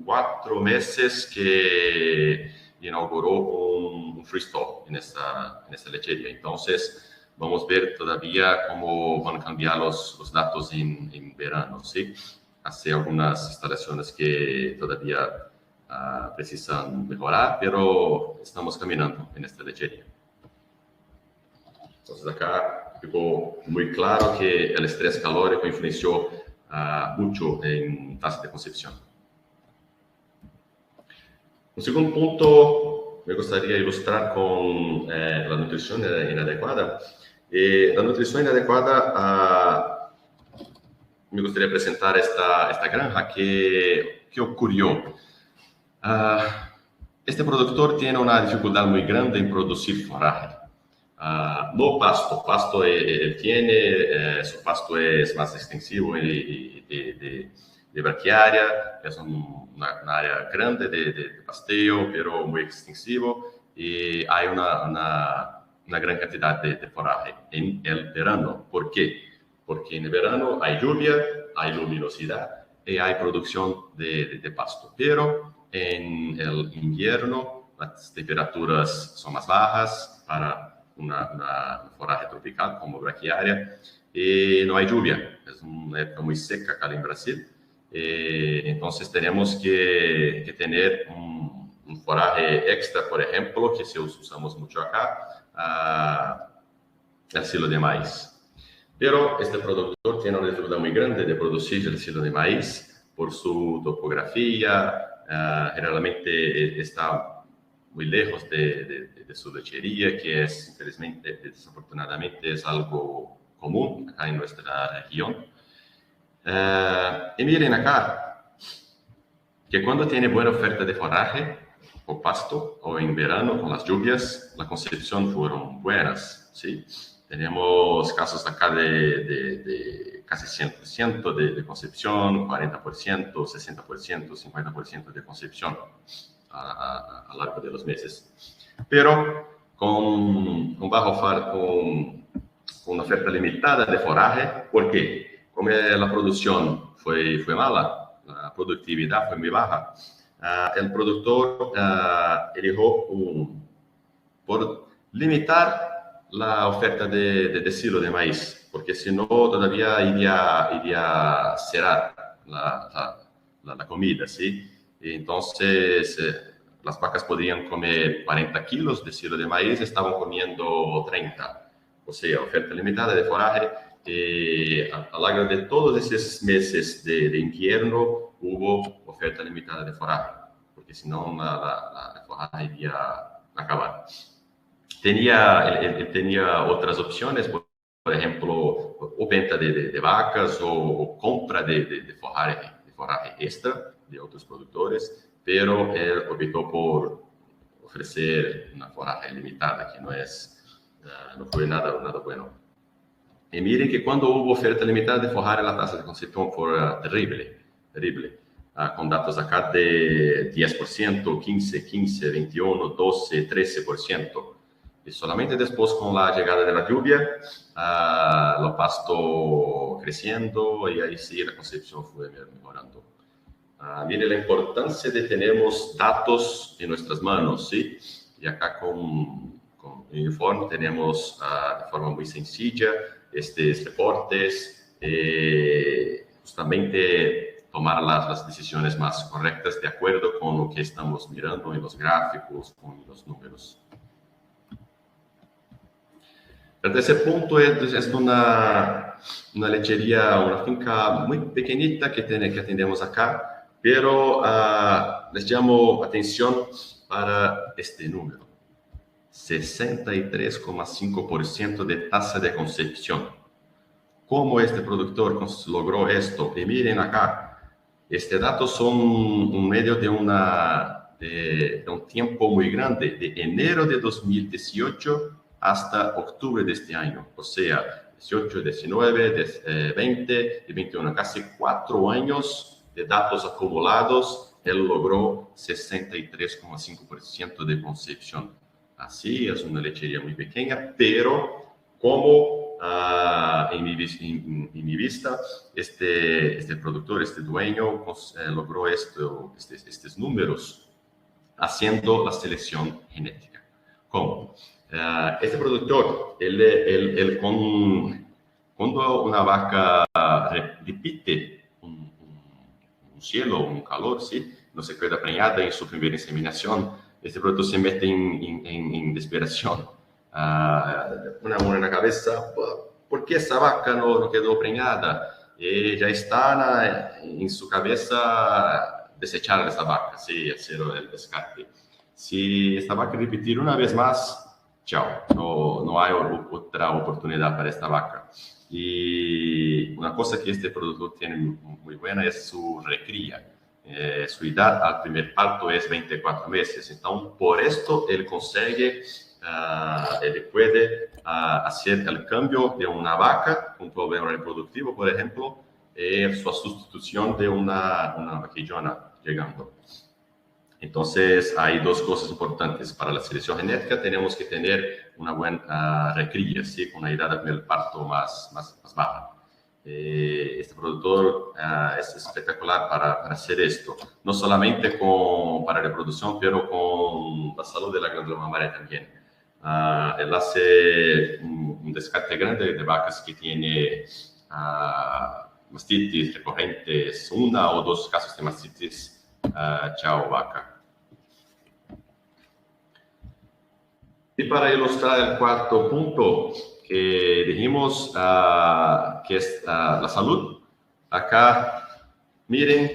4 meses que inauguró un freestall en esta lechería. Entonces, vamos a ver todavía cómo van a cambiar los datos en verano, ¿sí? Hace algunas instalaciones que todavía precisan mejorar, pero estamos caminando en esta lechería. Entonces, acá ficou muy claro que el estrés calórico influenció mucho en tasa de concepción. Un segundo punto me gustaría ilustrar con la nutrición inadecuada. La nutrición inadecuada, me gustaría presentar esta granja que ocurrió. Este productor tiene una dificultad muy grande en producir forraje. No pasto él tiene, su pasto es más extensivo de braquiária, es una área grande de pasteo, pero muy extensivo, y hay una gran cantidad de forraje en el verano. ¿Por qué? Porque en el verano hay lluvia, hay luminosidad y hay producción de pasto, pero en el invierno las temperaturas son más bajas para una forraje tropical como braquiária, y no hay lluvia, es una época muy seca acá en Brasil. Entonces tenemos que tener un forraje extra, por ejemplo, que si usamos mucho acá, el silo de maíz. Pero este productor tiene una dificultad muy grande de producir el silo de maíz por su topografía. Generalmente está muy lejos de su lechería, que es, infelizmente, desafortunadamente, es algo común acá en nuestra región. Y miren acá, que cuando tiene buena oferta de forraje o pasto, o en verano con las lluvias, la concepción fueron buenas, ¿sí? Tenemos casos acá de casi 100% de concepción, 40%, 60%, 50% de concepción a lo largo de los meses. Pero con una oferta limitada de forraje. ¿Por qué? Como la producción fue mala, la productividad fue muy baja, el productor eligió por limitar la oferta de silo de maíz, porque si no todavía iría a cerrar la comida, ¿sí? Y entonces las vacas podrían comer 40 kilos de silo de maíz, estaban comiendo 30. O sea, oferta limitada de forraje a lo largo de todos esos meses de invierno hubo oferta limitada de forraje, porque si no la forraje iría a acabar. Él tenía otras opciones, por ejemplo, o venta de vacas o compra de forraje extra de otros productores, pero él optó por ofrecer una forraje limitada, que no fue nada bueno. Y miren que cuando hubo oferta limitada de forraje, la tasa de concepción fue terrible. Con datos acá de 10%, 15, 21, 12, 13%. Y solamente después, con la llegada de la lluvia, lo pasto creciendo y ahí sí la concepción fue mejorando. Mire la importancia de tener datos en nuestras manos, ¿sí? Y acá con Uniform tenemos de forma muy sencilla estos reportes, justamente tomar las decisiones más correctas de acuerdo con lo que estamos mirando en los gráficos, con los números. El tercer punto es una lechería, una finca muy pequeñita que atendemos acá, pero les llamo atención para este número. 63,5% de tasa de concepción. ¿Cómo este productor logró esto? Y miren acá, este dato son un medio de un tiempo muy grande, de enero de 2018 hasta octubre de este año. O sea, 18, 19, 20 y 21, casi 4 años de datos acumulados, él logró 63,5% de concepción. Así es una lechería muy pequeña, pero como en mi vista, este productor, este dueño, logró estos números haciendo la selección genética. ¿Cómo? Este productor, él cuando una vaca repite un cielo, un calor, ¿sí? No se queda preñada en su primera inseminación, este productor se mete en desesperación. Una mano en la cabeza, ¿por qué esa vaca no quedó preñada? Y ya está en su cabeza desechar esa vaca, ¿sí? Hacer el descarte. Si esta vaca repetir una vez más, chao, no hay otra oportunidad para esta vaca. Y una cosa que este productor tiene muy buena es su recría. Su edad al primer parto es 24 meses. Entonces, por esto, él puede hacer el cambio de una vaca con problema reproductivo, por ejemplo, su sustitución de una vaquillona llegando. Entonces, hay dos cosas importantes. Para la selección genética tenemos que tener una buena recría, ¿sí? Con una edad al primer parto más baja. Este productor es espectacular para hacer esto, no solamente para reproducción, pero con la salud de la glándula mamaria también. Él hace un descarte grande de vacas que tiene mastitis recurrentes, 1 o 2 casos de mastitis, chao vaca. Y para ilustrar el cuarto punto, que dijimos que es la salud. Acá, miren,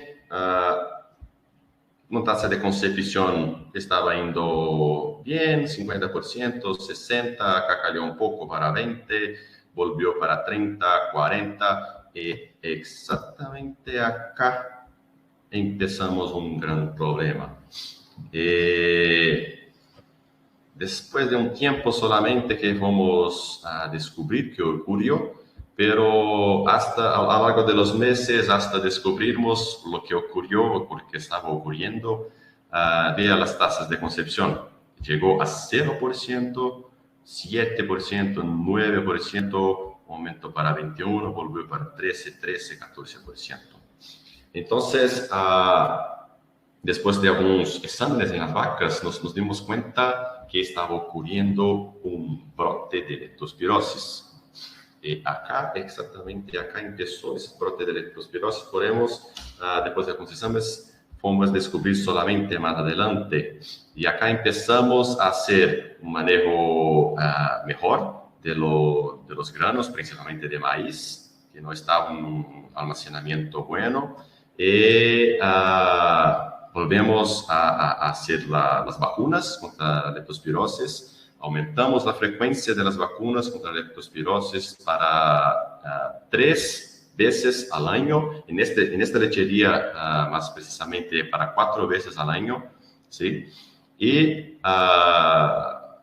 una tasa de concepción estaba yendo bien, 50%, 60%, acá cayó un poco para 20%, volvió para 30%, 40%, y exactamente acá empezamos un gran problema. Después de un tiempo solamente que vamos a descubrir qué ocurrió, pero a lo largo de los meses, hasta descubrimos lo que ocurrió, porque estaba ocurriendo, vea las tasas de concepción. Llegó a 0%, 7%, 9%, aumentó para 21%, volvió para 13%, 14%. Entonces, después de algunos exámenes en las vacas, nos dimos cuenta que estaba ocurriendo un brote de leptospirosis. Acá, exactamente acá empezó ese brote de leptospirosis. Después de algunos exámenes, fomos a descubrir solamente más adelante. Y acá empezamos a hacer un manejo mejor de lo los granos, principalmente de maíz, que no estaba en un almacenamiento bueno. Y volvemos a hacer las vacunas contra la leptospirosis. Aumentamos la frecuencia de las vacunas contra la leptospirosis para 3 veces al año. En esta lechería, más precisamente, para 4 veces al año, ¿sí? Y,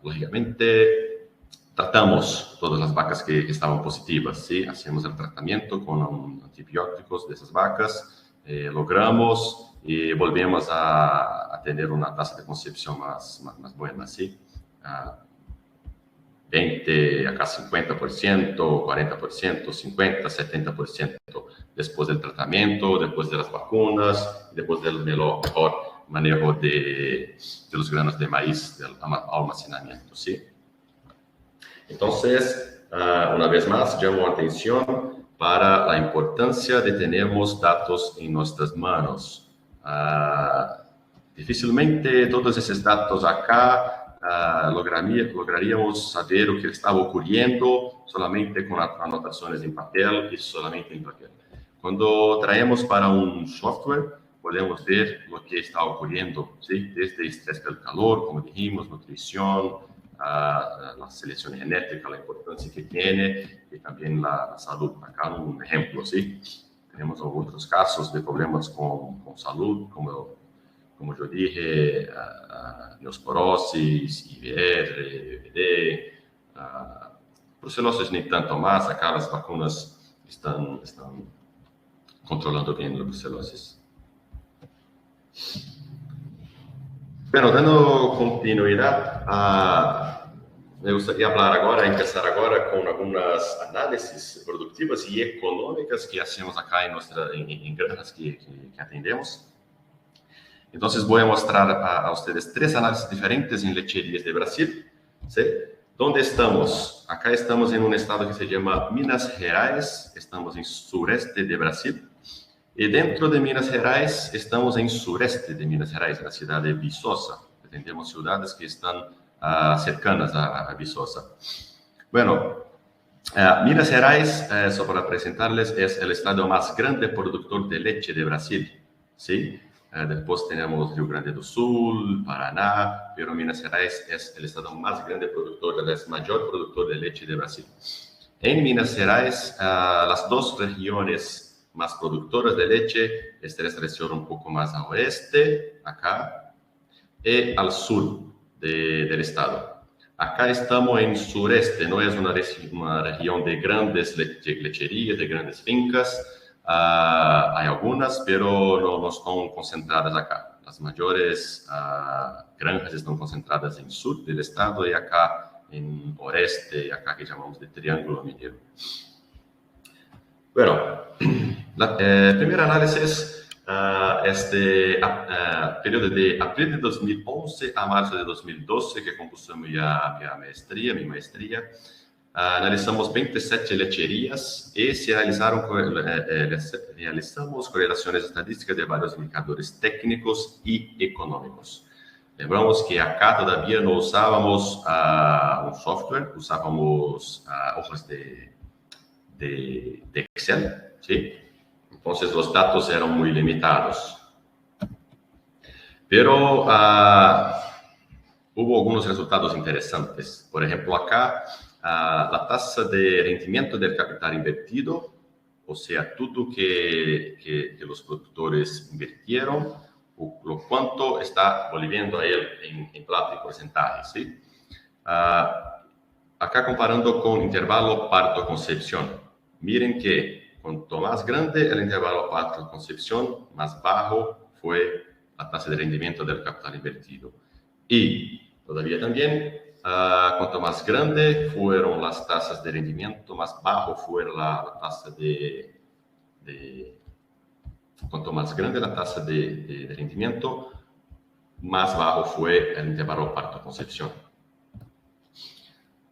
lógicamente, tratamos todas las vacas que estaban positivas, ¿sí? Hacemos el tratamiento con antibióticos de esas vacas, logramos y volvemos a tener una tasa de concepción más buena, ¿sí? 20, acá 50%, 40%, 50%, 70% después del tratamiento, después de las vacunas, después del mejor manejo de los granos de maíz, del almacenamiento, ¿sí? Entonces, una vez más, llamo la atención para la importancia de tener datos en nuestras manos. Difícilmente todos esos datos acá lograríamos saber lo que estaba ocurriendo solamente con anotaciones en papel y solamente en papel. Cuando traemos para un software, podemos ver lo que está ocurriendo, ¿sí? Desde estrés del calor, como dijimos, nutrición, la selección genética, la importancia que tiene y también la salud. Acá un ejemplo, ¿sí? Tenemos otros casos de problemas con salud, como yo dije, neosporosis, IBR, VD, brucelosis ni tanto más. Acá las vacunas están controlando bien la brucelosis. Bueno, dando continuidad, me gustaría empezar ahora con algunas análisis productivas y económicas que hacemos acá en granjas que atendemos. Entonces voy a mostrar a ustedes 3 análisis diferentes en lecherías de Brasil, ¿sí? ¿Dónde estamos? Acá estamos en un estado que se llama Minas Gerais, estamos en sureste de Brasil. Y dentro de Minas Gerais, estamos en sureste de Minas Gerais, en la ciudad de Viçosa. Tenemos ciudades que están cercanas a Viçosa. Bueno, Minas Gerais, solo para presentarles, es el estado más grande productor de leche de Brasil, ¿sí? Después tenemos Rio Grande do Sul, Paraná, pero Minas Gerais es el estado más grande productor, es el mayor productor de leche de Brasil. En Minas Gerais, las 2 regiones más productoras de leche es la región un poco más al oeste, acá, y al sur del estado. Acá estamos en sureste, no es una región de grandes lecherías, de grandes fincas. Hay algunas, pero no están concentradas acá. Las mayores granjas están concentradas en el sur del estado y acá en oeste, acá que llamamos de Triángulo Minero. Bueno, el primer análisis es de periodo de abril de 2011 a marzo de 2012, que compusamos ya mi maestría. Analizamos 27 lecherías y realizamos correlaciones estadísticas de varios indicadores técnicos y económicos. Lembramos que acá todavía no usábamos un software, usábamos hojas de Excel, ¿sí? Entonces los datos eran muy limitados. Pero hubo algunos resultados interesantes. Por ejemplo, acá la tasa de rendimiento del capital invertido, o sea, todo que los productores invirtieron, lo cuánto está volviendo a él en plata y porcentaje, ¿sí? Acá comparando con intervalo parto-concepción. Miren que cuanto más grande el intervalo parto-concepción, más bajo fue la tasa de rendimiento del capital invertido. Y todavía también, cuanto más grande fueron las tasas de rendimiento, más bajo fue la tasa cuanto más grande la tasa de rendimiento, más bajo fue el intervalo parto-concepción.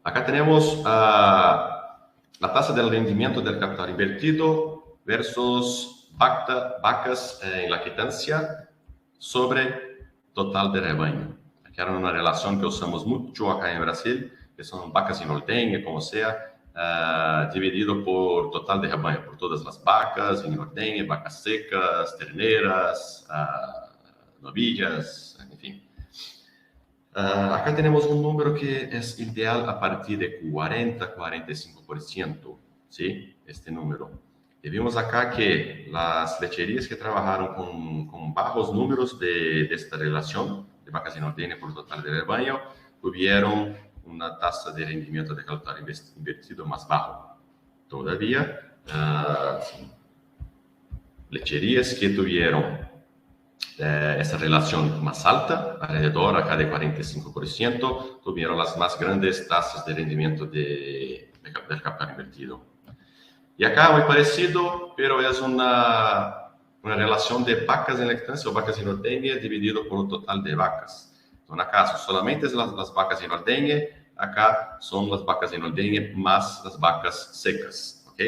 Acá tenemos la tasa del rendimiento del capital invertido versus vacas en lactancia sobre total de rebaño. Aquí era una relación que usamos mucho acá en Brasil, que son vacas en ordeña, como sea, dividido por total de rebaño, por todas las vacas en ordeña, vacas secas, terneras, novillas, en fin. Acá tenemos un número que es ideal a partir de 40-45%, ¿sí? Este número. Y vimos acá que las lecherías que trabajaron con bajos números de esta relación de vacas en ordeña por total de rebaño tuvieron una tasa de rendimiento de capital invertido más bajo. Todavía, lecherías que tuvieron esa relación más alta, alrededor acá de 45%, tuvieron las más grandes tasas de rendimiento del capital invertido. Y acá muy parecido, pero es una relación de vacas en lactancia o vacas en ordeña dividido por un total de vacas. Entonces, acá solamente las vacas en ordeña, acá son las vacas en ordeña más las vacas secas, ¿ok?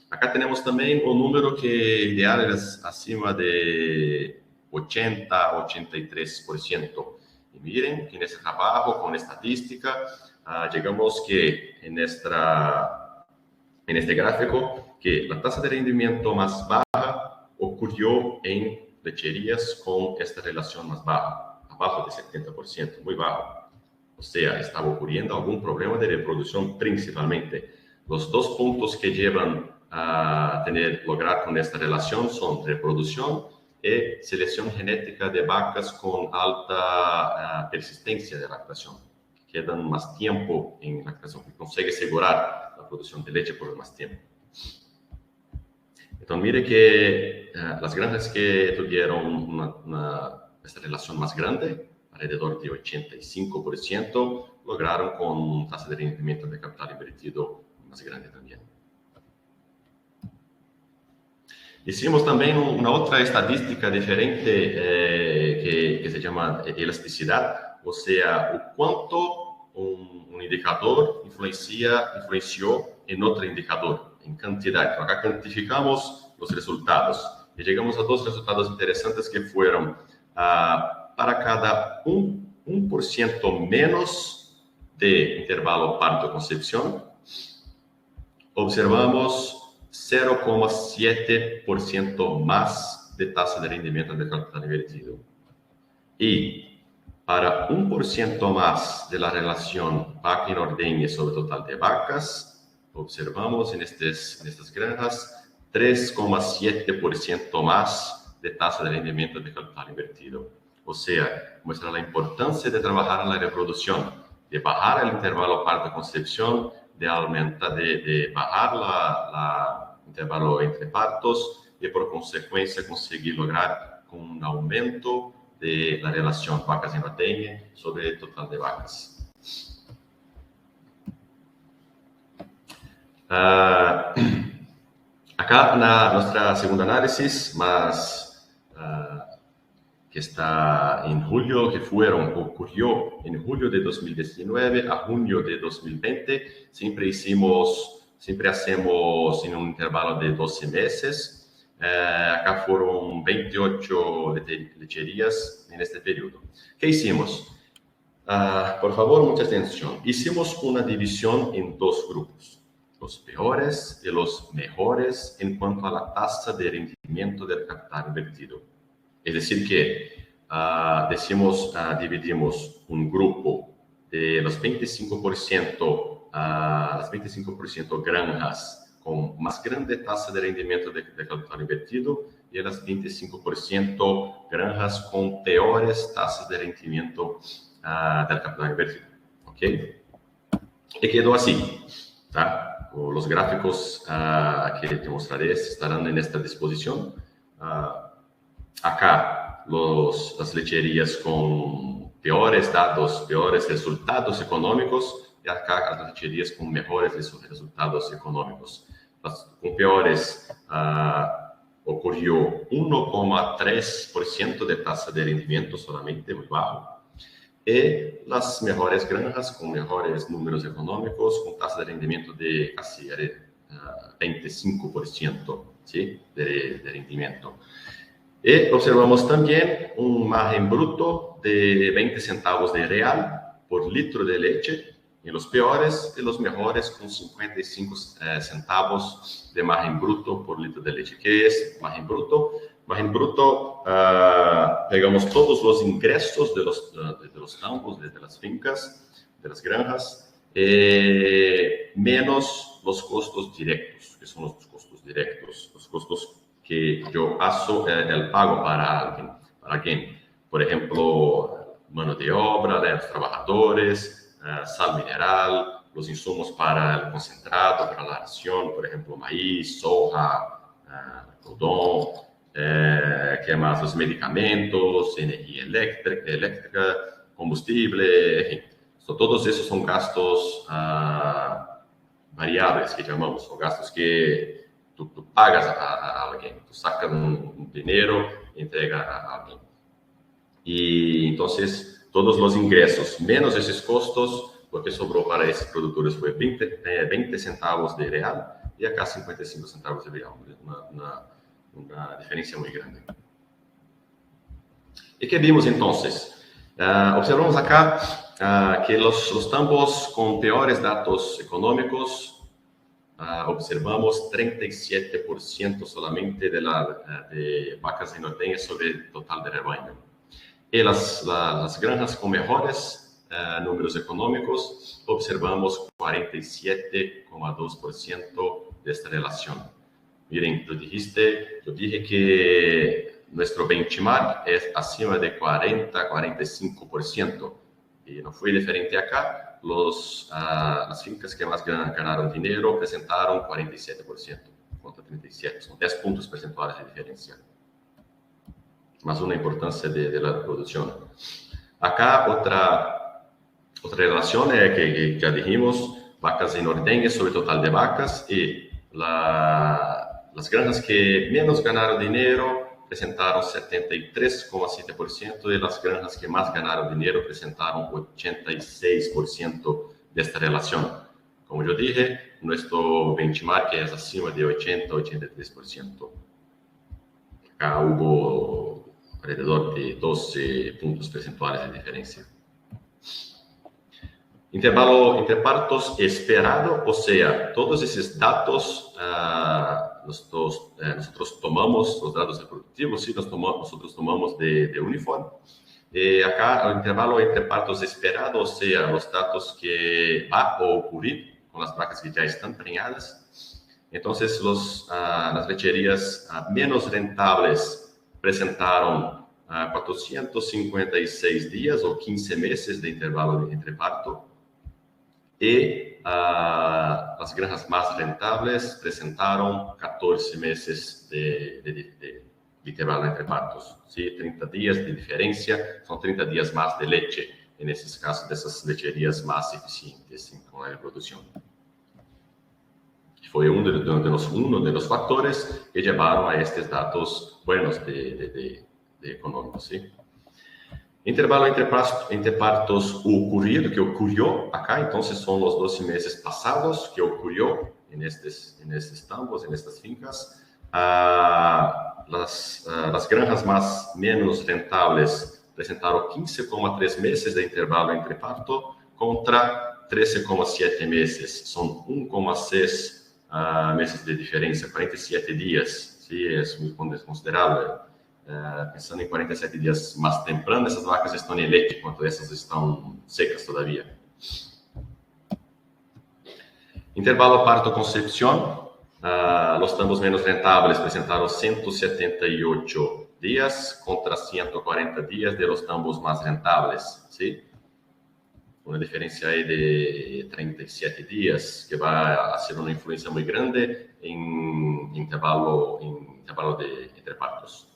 Acá tenemos también un número que ideal es acima de 80-83%. Y miren que en ese trabajo con estadística llegamos que en este gráfico que la tasa de rendimiento más baja ocurrió en lecherías con esta relación más baja, abajo de 70%, muy bajo. O sea, estaba ocurriendo algún problema de reproducción principalmente. Los dos puntos que llevan a lograr con esta relación son reproducción y selección genética de vacas con alta persistencia de lactación, que quedan más tiempo en lactación, que consigue asegurar la producción de leche por más tiempo. Entonces, mire que las granjas que tuvieron esta relación más grande, alrededor de 85%, lograron con tasa de rendimiento de capital invertido más grande también. Hicimos también una otra estadística diferente que se llama elasticidad, o sea, cuánto un indicador influenció en otro indicador, en cantidad. Acá cuantificamos los resultados y llegamos a dos resultados interesantes que fueron para cada 1% menos de intervalo parto-concepción, observamos 0,7% más de tasa de rendimiento de capital invertido. Y para 1% más de la relación vaca en ordeña sobre total de vacas, observamos en estas granjas 3,7% más de tasa de rendimiento de capital invertido. O sea, muestra la importancia de trabajar en la reproducción, de bajar el intervalo parto-concepción, de aumentar, de bajar el intervalo entre partos y por consecuencia conseguir lograr un aumento de la relación vacas en ordeña sobre el total de vacas. Acá nuestra segunda análisis, que está en julio, ocurrió en julio de 2019 a junio de 2020. Siempre hacemos en un intervalo de 12 meses. Acá fueron 28 lecherías en este periodo. ¿Qué hicimos? Por favor, mucha atención. Hicimos una división en dos grupos, los peores y los mejores en cuanto a la tasa de rendimiento del capital invertido. Es decir que dividimos un grupo de los 25%, las 25% granjas con más grande tasa de rendimiento de capital invertido y las 25% granjas con peores tasas de rendimiento del capital invertido. ¿Ok? Y quedó así, ¿tá? Los gráficos que te mostraré estarán en esta disposición. Acá las lecherías con peores datos, peores resultados económicos, y acá las lecherías con mejores resultados económicos. Las con peores ocurrió 1,3% de tasa de rendimiento solamente, muy bajo. Y las mejores granjas con mejores números económicos, con tasa de rendimiento de casi 25%, ¿sí? de rendimiento. Y observamos también un margen bruto de 20 centavos de real por litro de leche en los peores y los mejores con 55 centavos de margen bruto por litro de leche. ¿Qué es margen bruto? Margen bruto, pegamos todos los ingresos de los campos, de las fincas, de las granjas, menos los costos directos, que son los costos directos, los costos que yo hago el pago para alguien. Por ejemplo, mano de obra, los trabajadores, sal mineral, los insumos para el concentrado, para la ración, por ejemplo, maíz, soja, algodón, ¿qué más? Los medicamentos, energía eléctrica, combustible, en fin. Todos esos son gastos variables que llamamos, son gastos que tú pagas a alguien, tú sacas un dinero y entregas a alguien. Y entonces todos los ingresos menos esos costos, lo que sobró para esos productores fue 20 centavos de real y acá 55 centavos de real, una diferencia muy grande. ¿Y qué vimos entonces? Observamos acá que los campos con peores datos económicos, observamos 37% solamente de vacas en ordeña sobre el total del rebaño. Y las granjas con mejores números económicos, observamos 47,2% de esta relación. Miren, yo dije que nuestro benchmark es acima de 40-45%. Y no fue diferente acá. Las fincas que más ganaron dinero presentaron 47% contra 37%. Son 10 puntos percentuales de diferencia. Más una importancia de la producción. Acá otra relación que ya dijimos, vacas en ordeña sobre total de vacas, y las granjas que menos ganaron dinero presentaron 73,7% y las granjas que más ganaron dinero presentaron 86% de esta relación. Como yo dije, nuestro benchmark es acima de 80-83%. Acá hubo alrededor de 12 puntos percentuales de diferencia. Intervalo entre partos esperado, o sea, todos esos datos, nosotros tomamos los datos reproductivos, sí, nosotros tomamos de Uniform. Acá el intervalo entre partos esperado, o sea, los datos que va a ocurrir con las vacas que ya están preñadas. Entonces, las lecherías menos rentables presentaron 456 días o 15 meses de intervalo entre parto. Y las granjas más rentables presentaron 14 meses de intervalo entre partos. ¿Sí? 30 días de diferencia, son 30 días más de leche, en esos casos de esas lecherías más eficientes con la producción. Fue uno de los factores que llevaron a estos datos buenos de económicos. ¿Sí? Intervalo entre partos ocurrido, que ocurrió acá, entonces son los 12 meses pasados que ocurrió en estos campos, en estas fincas. Las granjas menos rentables presentaron 15,3 meses de intervalo entre parto contra 13,7 meses. Son 1,6 meses de diferencia, 47 días. Sí, es muy considerable. Pensando en 47 días más temprano, esas vacas están en leche, cuando esas están secas todavía. Intervalo parto-concepción. Los tambos menos rentables presentaron 178 días contra 140 días de los tambos más rentables. ¿Sí? Una diferencia ahí de 37 días, que va a hacer una influencia muy grande en intervalo entre partos.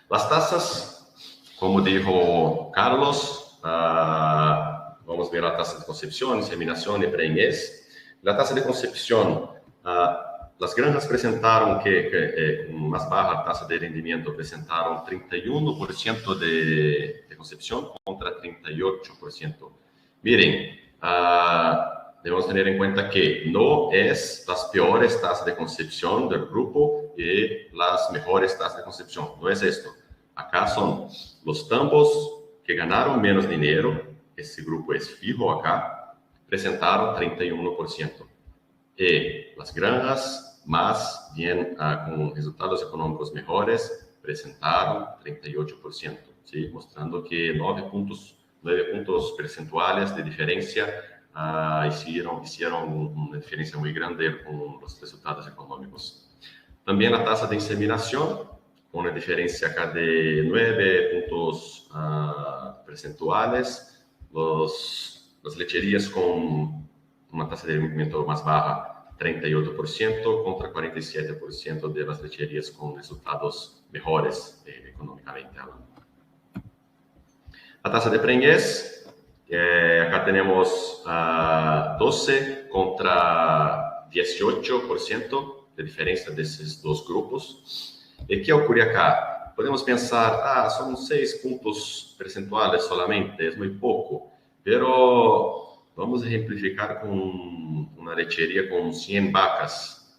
Las tasas, como dijo Carlos, vamos a ver la tasa de concepción, inseminación y preñez. La tasa de concepción, las granjas presentaron que con más baja tasa de rendimiento presentaron 31% de concepción contra 38%. Miren, debemos tener en cuenta que no es las peores tasas de concepción del grupo y las mejores tasas de concepción. No es esto. Acá son los tambos que ganaron menos dinero esse grupo é fijo acá, presentaram 31%. E as granjas, mas bien com resultados econômicos melhores, presentaram 38%, ¿sí? Mostrando que 9 pontos percentuais de diferença hicieron uma diferença muito grande com os resultados econômicos. Também a taxa de inseminação, com uma diferença acá de 9 pontos percentuais, as lecherias com uma taxa de rendimento mais baixa, 38% contra 47% das lecherias com resultados melhores economicamente hablando. A taxa de prenhez, acá temos 12 contra 18% de diferença desses dois grupos. E o que ocorre acá? Podemos pensar, são 6 pontos percentuais solamente, é muito pouco, pero vamos exemplificar com uma lecheria com 100 vacas,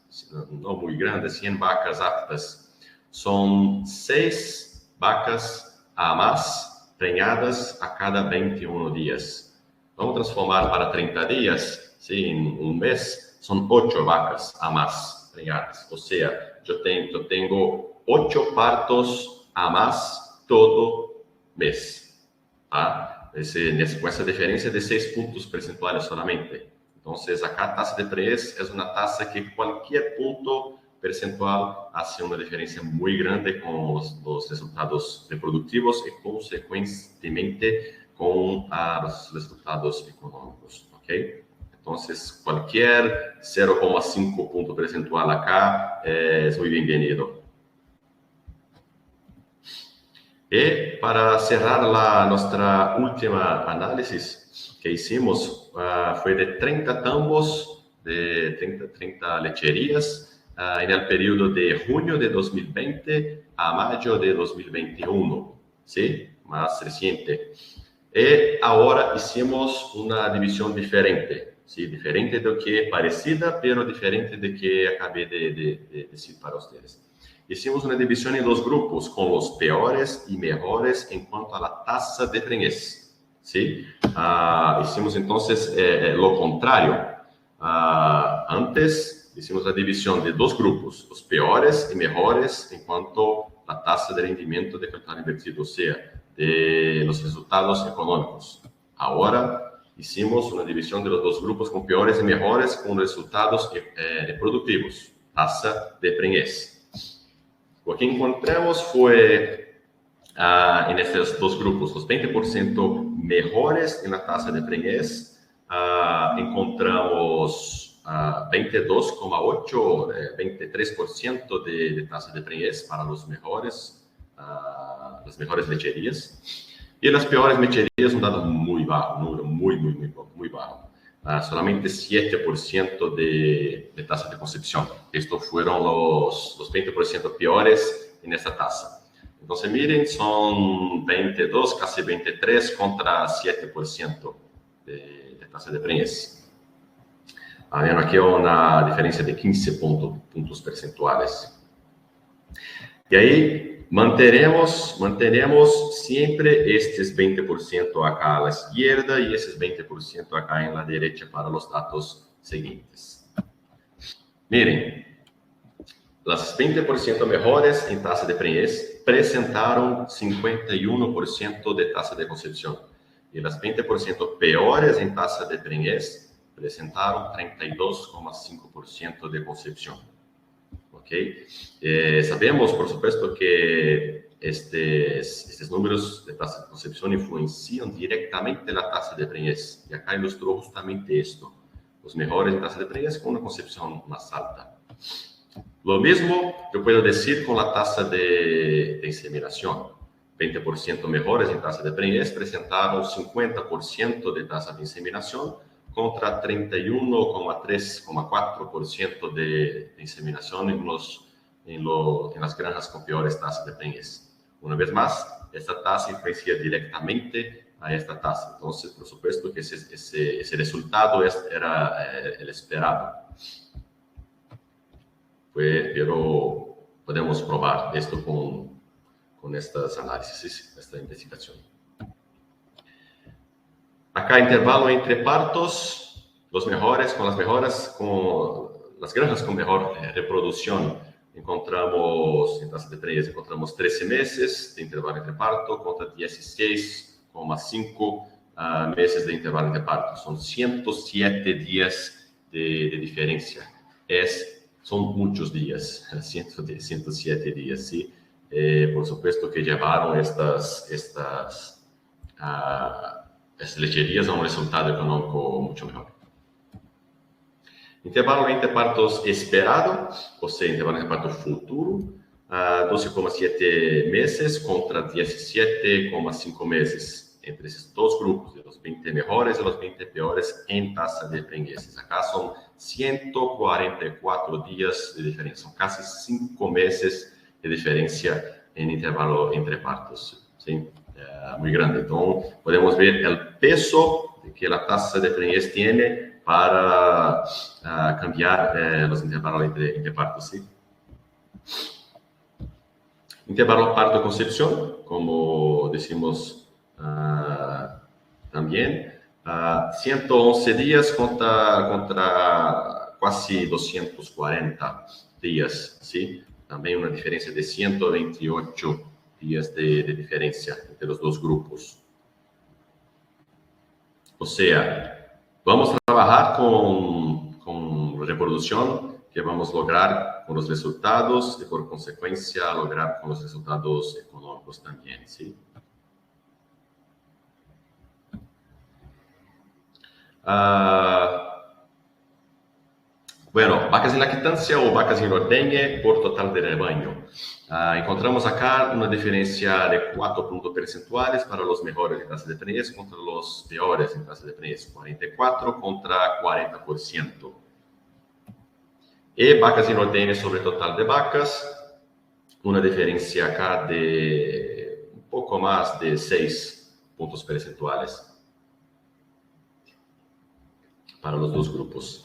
não muito grande, 100 vacas aptas. São 6 vacas a mais prenhadas a cada 21 dias. Vamos transformar para 30 dias, sim, em um mês, são 8 vacas a mais prenhadas. Ou seja, eu tenho 8 partos a mais todo mês, tá? Com essa diferença de 6 pontos percentuais solamente. Então, acá a taxa de prenhez é uma taxa que qualquer ponto percentual faz uma diferença muito grande com os resultados reprodutivos e, consequentemente, com os resultados econômicos, ok? Então, qualquer 0,5 ponto percentual acá é muito bem-vindo. E para cerrar nossa última análise que hicimos, foi de 30 tambos, de 30 lecherias, no período de junho de 2020 a maio de 2021, ¿sí? Mais recente. E agora hicimos uma divisão diferente, ¿sí? Diferente do que parecida, pero diferente do que acabei de dizer para vocês. Hicimos uma divisão em 2 grupos, com os piores e melhores em quanto à taxa de prenhez, ¿sí? Hicimos então lo contrário. Antes, hicimos a divisão de 2 grupos, os piores e melhores em quanto à taxa de rendimento de capital invertido, ou seja, de los resultados econômicos. Agora, hicimos uma divisão de 2 grupos com piores e melhores com resultados produtivos, taxa de prenhez. O que encontramos foi, nesses 2 grupos, os 20% melhores na taxa de prenhez, encontramos 22,8%, 23% de taxa de prenhez para os melhores, as melhores lecherias. E nas piores lecherias, um dado muito baixo, um número muito baixo. Solamente 7% de taxa de concepção. Estes foram os 20% piores nessa taxa. Então, miren, são 22, quase 23 contra 7% de taxa de prenhez. Vendo aqui uma diferença de 15 pontos percentuais. E aí, manteremos sempre estes 20% acá à esquerda e esses 20% acá em la derecha para os dados seguintes. Miren, as 20% melhores em taxa de prenhez apresentaram 51% de taxa de concepção e as 20% piores em taxa de prenhez apresentaram 32,5% de concepção. Ok? Sabemos, por supuesto, que estes números de taxa de concepção influenciam diretamente a taxa de prenhez. E acá ilustrou justamente isto. Os melhores em taxa de prenhez com uma concepção mais alta. Lo mesmo eu posso dizer com a taxa de inseminação. 20% melhores em taxa de prenhez apresentaram 50% de taxa de inseminação contra 31,3,4% de inseminação em las granjas com piores taxas de prenhez. Uma vez mais, esta taxa influencia diretamente a esta taxa. Então, por supuesto que esse resultado era o esperado. Pero podemos probar isto com estas análises, esta investigação. Acá intervalo entre partos, los mejores, con las mejoras, con las granjas con mejor reproducción. Encontramos, en tasa de prenhez, encontramos 13 meses de intervalo entre parto contra 16,5 meses de intervalo entre parto. Son 107 días de diferencia. Son muchos días, 107 días, ¿sí? Por supuesto que llevaron estas lecherías a un resultado económico mucho mejor. Intervalo entre partos esperado, ou seja, intervalo entre parto futuro, 12,7 meses contra 17,5 meses entre esses dois grupos, de los 20 mejores e los 20 peores em tasa de prenhez. Acá são 144 dias de diferença, são casi 5 meses de diferença em intervalo entre partos. ¿Sí? Muy grande. Então, podemos ver o peso que a tasa de prenhez tiene para cambiar os intervalos entre partos. ¿Sí? Intervalo parto-concepción, como decimos también, 111 días contra casi 240 días, ¿sí? También una diferencia de 128 días de diferencia entre los dos grupos. O sea, vamos a trabajar con reproducción que vamos a lograr con los resultados y por consecuencia lograr con los resultados económicos también, ¿sí? Bueno, vacas en lactancia o vacas en ordeñe por total de rebaño. Encontramos acá una diferencia de 4 puntos percentuales para los mejores en tasa de prenhez contra los peores en tasa de prenhez, 44 contra 40%. Y vacas en ordeñe sobre total de vacas, una diferencia acá de un poco más de 6 puntos percentuales para los dos grupos.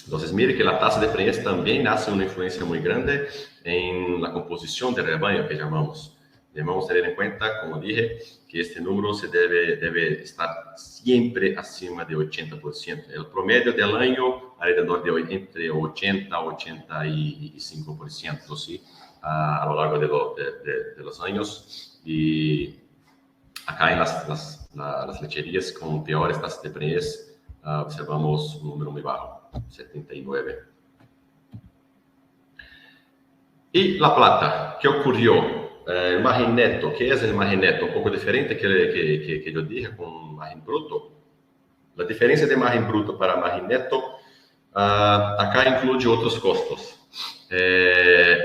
Entonces, mire que la tasa de prenhez también hace una influencia muy grande en la composición del rebaño que llamamos. Debemos tener en cuenta, como dije, que este número se debe estar siempre acima de 80%. El promedio del año alrededor de entre 80 y 85%, ¿sí? A lo largo de los años. Y acá en las lecherías con peores tasas de prenhez observamos un número muy bajo, 79. Y la plata, ¿qué ocurrió? El margen neto, ¿qué es el margen neto? Un poco diferente que yo dije con margen bruto. La diferencia de margen bruto para margen neto, acá incluye otros costos.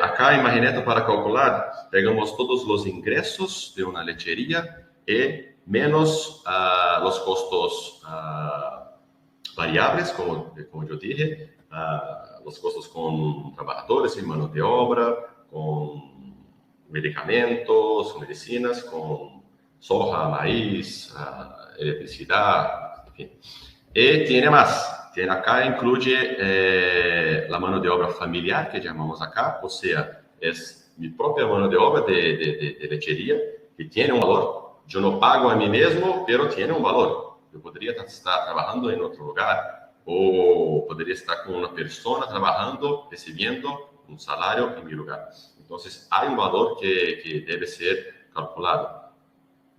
Acá en margen neto para calcular, pegamos todos los ingresos de una lechería y menos los costos variables, como yo dije, los costos con trabajadores y mano de obra, con medicamentos, medicinas, con soja, maíz, electricidad, en fin. Y tiene más, acá incluye la mano de obra familiar que llamamos acá, o sea, es mi propia mano de obra de lechería que tiene un valor. Yo no pago a mí mismo, pero tiene un valor. Yo podría estar trabajando en otro lugar o podría estar con una persona trabajando, recibiendo un salario en mi lugar. Entonces, hay un valor que debe ser calculado.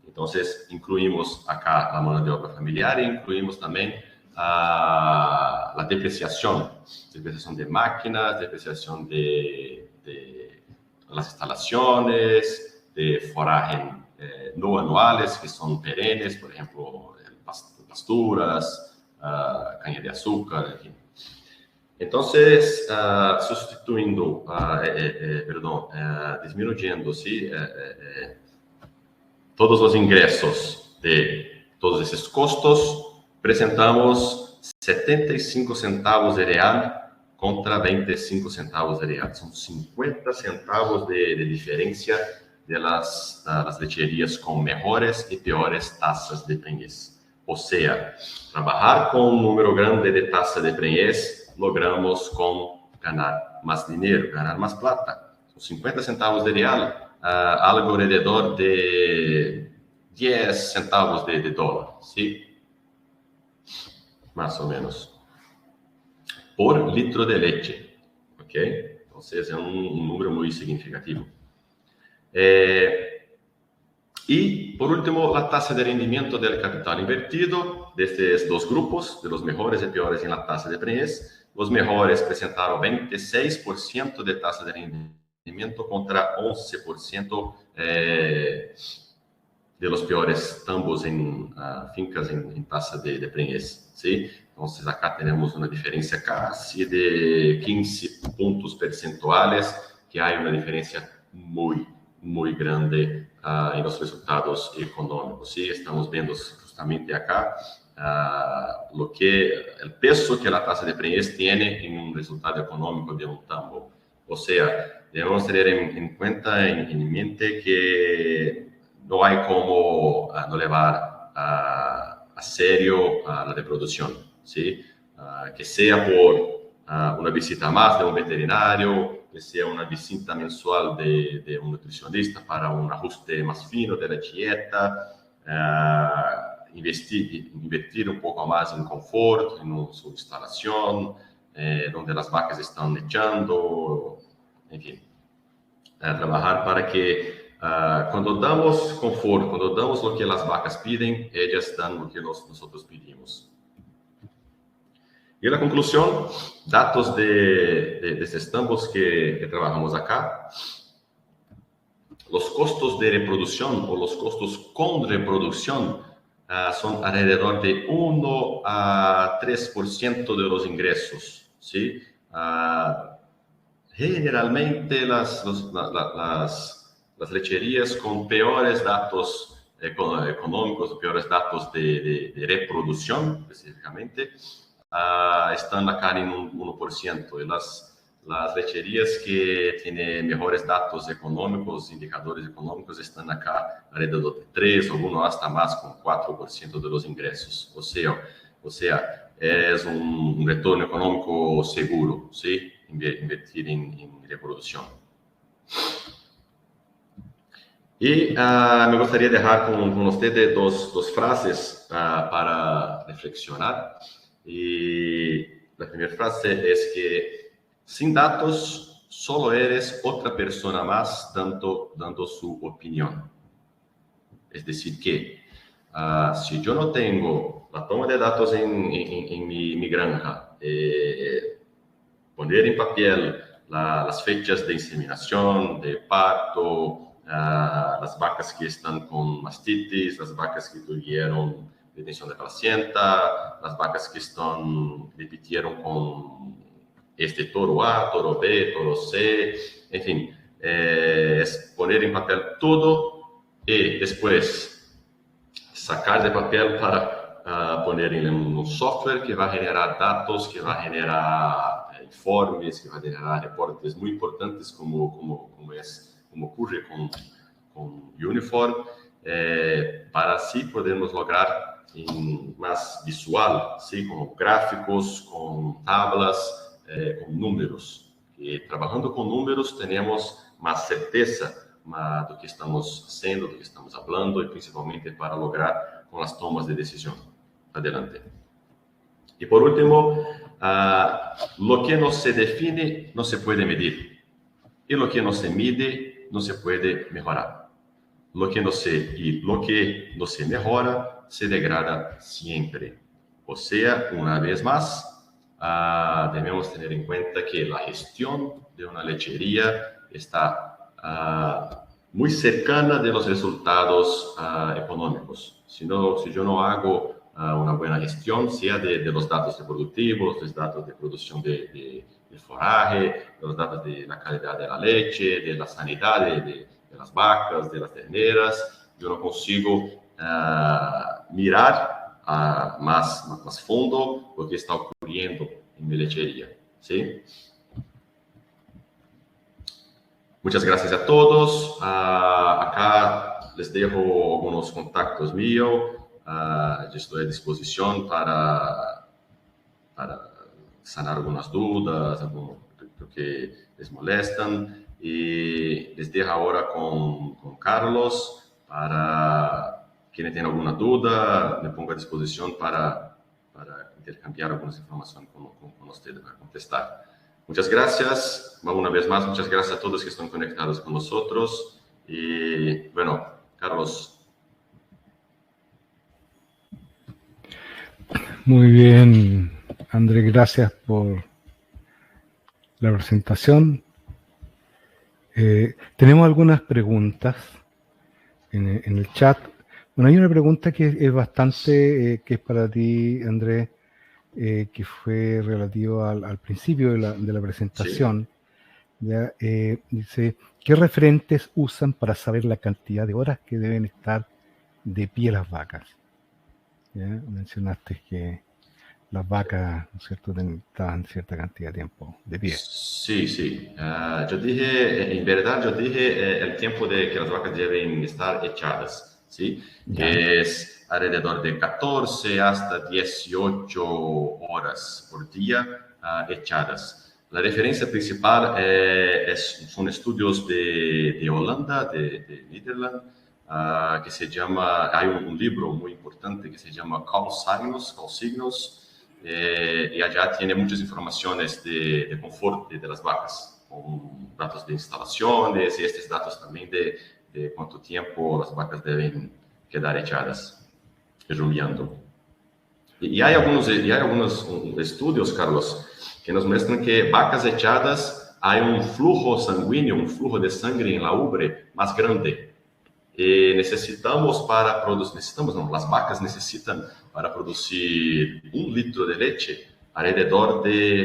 Entonces, incluimos acá la mano de obra familiar e incluimos también la depreciación de máquinas, depreciación de las instalaciones, de forraje no anuales, que son perennes, por ejemplo, pasturas, caña de azúcar, en fin. Entonces, disminuyendo, ¿sí? Todos los ingresos de todos esos costos, presentamos 75 centavos de real contra 25 centavos de real. Son 50 centavos de diferencia de las lecherías con mejores y peores tasas de prenhez. O sea, trabajar con un número grande de tasa de prenhez, logramos ganar más dinero, ganar más plata. Son 50 centavos de real, algo alrededor de 10 centavos de dólar, ¿sí? más o menos, por litro de leche, ¿ok? Entonces es un número muy significativo. Y por último, la tasa de rendimiento del capital invertido de estos dos grupos, de los mejores y peores en la tasa de preñez. Los mejores presentaron 26% de tasa de rendimiento contra 11% de los peores, ambos en fincas en tasa de preñez, ¿sí? Entonces acá tenemos una diferencia casi de 15 puntos percentuales, que hay una diferencia muy grande en los resultados económicos. ¿Sí? Estamos viendo justamente acá el peso que la tasa de preñez tiene en un resultado económico de un tambo. O sea, debemos tener en cuenta, en mente, que no hay como no llevar a serio la reproducción, ¿sí? Que sea por una visita más de un veterinario, que sea una visita mensual de un nutricionista para un ajuste más fino de la dieta, invertir un poco más en confort, en su instalación, donde las vacas están echando, en fin. Trabajar para que cuando damos confort, cuando damos lo que las vacas piden, ellas dan lo que nosotros pedimos. Y la conclusión, datos de estos tambos que trabajamos acá. Los costos de reproducción o los costos con reproducción son alrededor de 1 a 3% de los ingresos, ¿sí? Generalmente las lecherías con peores datos económicos, peores datos de reproducción específicamente, están acá en un 1%. Y las lecherías que tienen mejores datos económicos, indicadores económicos, están acá alrededor de 3 o 1 hasta más, con 4% de los ingresos. O sea, es un retorno económico seguro, ¿sí? Invertir en reproducción. Y me gustaría dejar con ustedes dos frases para reflexionar. Y la primera frase es que sin datos solo eres otra persona más dando su opinión. Es decir que si yo no tengo la toma de datos en mi granja, poner en papel las fechas de inseminación, de parto, las vacas que están con mastitis, las vacas que tuvieron detención de placenta, las vacas que repitieron con este toro A, toro B, toro C, en fin, es poner en papel todo y después sacar de papel para poner en un software que va a generar datos, que va a generar informes, que va a generar reportes muy importantes como ocurre con Uniform, para así podermos lograr más visual, ¿sí? Con gráficos, con tablas, con números. Y trabajando con números tenemos más certeza do que estamos haciendo, do que estamos hablando, y principalmente para lograr con las tomas de decisión. Adelante. Y por último, lo que no se define no se puede medir, y lo que no se mide no se puede mejorar. Lo que no se mejora se degrada siempre. O sea, una vez más, debemos tener en cuenta que la gestión de una lechería está muy cercana de los resultados económicos. Si yo no hago una buena gestión, sea de los datos reproductivos, los datos de producción de forraje, de los datos de la calidad de la leche, de la sanidad de las vacas, de las terneras, yo no consigo mirar más fondo lo que está ocurriendo en mi lechería, ¿sí? Muchas gracias a todos. Acá les dejo algunos contactos míos. Yo estoy a disposición para sanar algunas dudas, algo que les molestan. Y les dejo ahora con Carlos para quienes tengan alguna duda, me pongo a disposición para para intercambiar algunas informaciones con usted, para contestar. Muchas gracias. Una vez más, muchas gracias a todos que están conectados con nosotros. Y bueno, Carlos. Muy bien, André, gracias por la presentación. Tenemos algunas preguntas en el chat. Bueno, hay una pregunta que es bastante, que es para ti, André, que fue relativo al principio de la presentación. Sí. ¿Ya? Dice, ¿qué referentes usan para saber la cantidad de horas que deben estar de pie las vacas? ¿Ya? Mencionaste que las vacas, ¿no es cierto?, estaban cierta cantidad de tiempo de pie. Sí, sí. Yo dije, en verdad, yo dije el tiempo de que las vacas deben estar echadas, ¿sí? Que es alrededor de 14 hasta 18 horas por día echadas. La referencia principal son estudios de Holanda, de Nederland, que se llama, hay un libro muy importante que se llama Call Signals, y allá tiene muchas informaciones de confort de las vacas, con datos de instalaciones y estos datos también de cuánto tiempo las vacas deben quedar echadas, rumiando. Y hay algunos estudios, Carlos, que nos muestran que vacas echadas hay un flujo sanguíneo, un flujo de sangre en la ubre más grande. Necesitamos para producir, las vacas necesitan para producir 1 litro de leche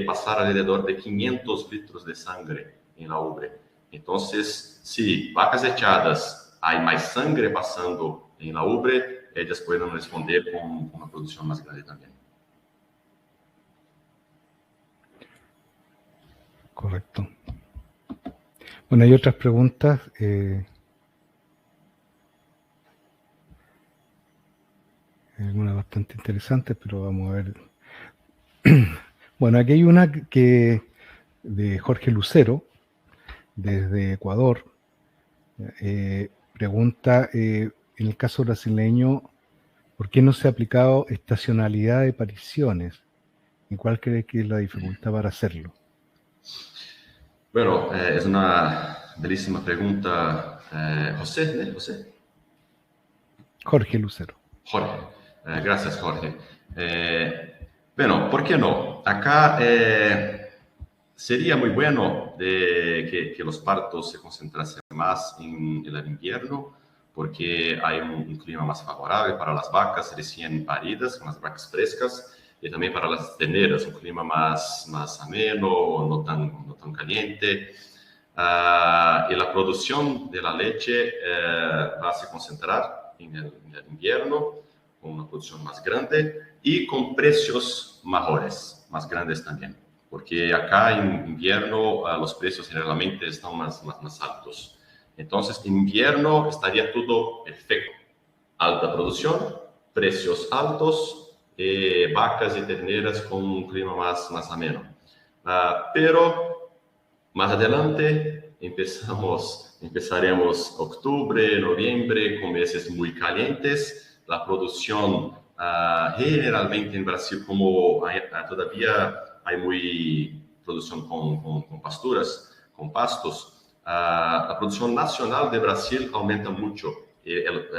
pasar alrededor de 500 litros de sangre en la ubre. Entonces, si vacas echadas hay más sangre pasando en la ubre, ellas pueden responder con una producción más grande también. Correcto. Bueno, hay otras preguntas. Algunas bastante interesantes, pero vamos a ver. Bueno, aquí hay una que de Jorge Lucero, desde Ecuador. Pregunta, en el caso brasileño, ¿por qué no se ha aplicado estacionalidad de pariciones? ¿Y cuál cree que es la dificultad para hacerlo? Bueno, es una bellísima pregunta. José, ¿no? José. Jorge Lucero. Jorge. Gracias, Jorge. Bueno, ¿por qué no? Acá sería muy bueno que los partos se concentrasen más en el invierno, porque hay un clima más favorable para las vacas recién paridas, con las vacas frescas, y también para las terneras, un clima más ameno, no tan caliente. Y la producción de la leche va a se concentrar en el invierno, con una producción más grande y con precios mejores, más grandes también. Porque acá en invierno los precios generalmente están más altos. Entonces, en invierno estaría todo perfecto. Alta producción, precios altos, vacas y terneras con un clima más ameno. Pero más adelante empezaremos octubre, noviembre, con meses muy calientes. La producción generalmente en Brasil, como todavía hay muy producción con pasturas, con pastos, la producción nacional de Brasil aumenta mucho.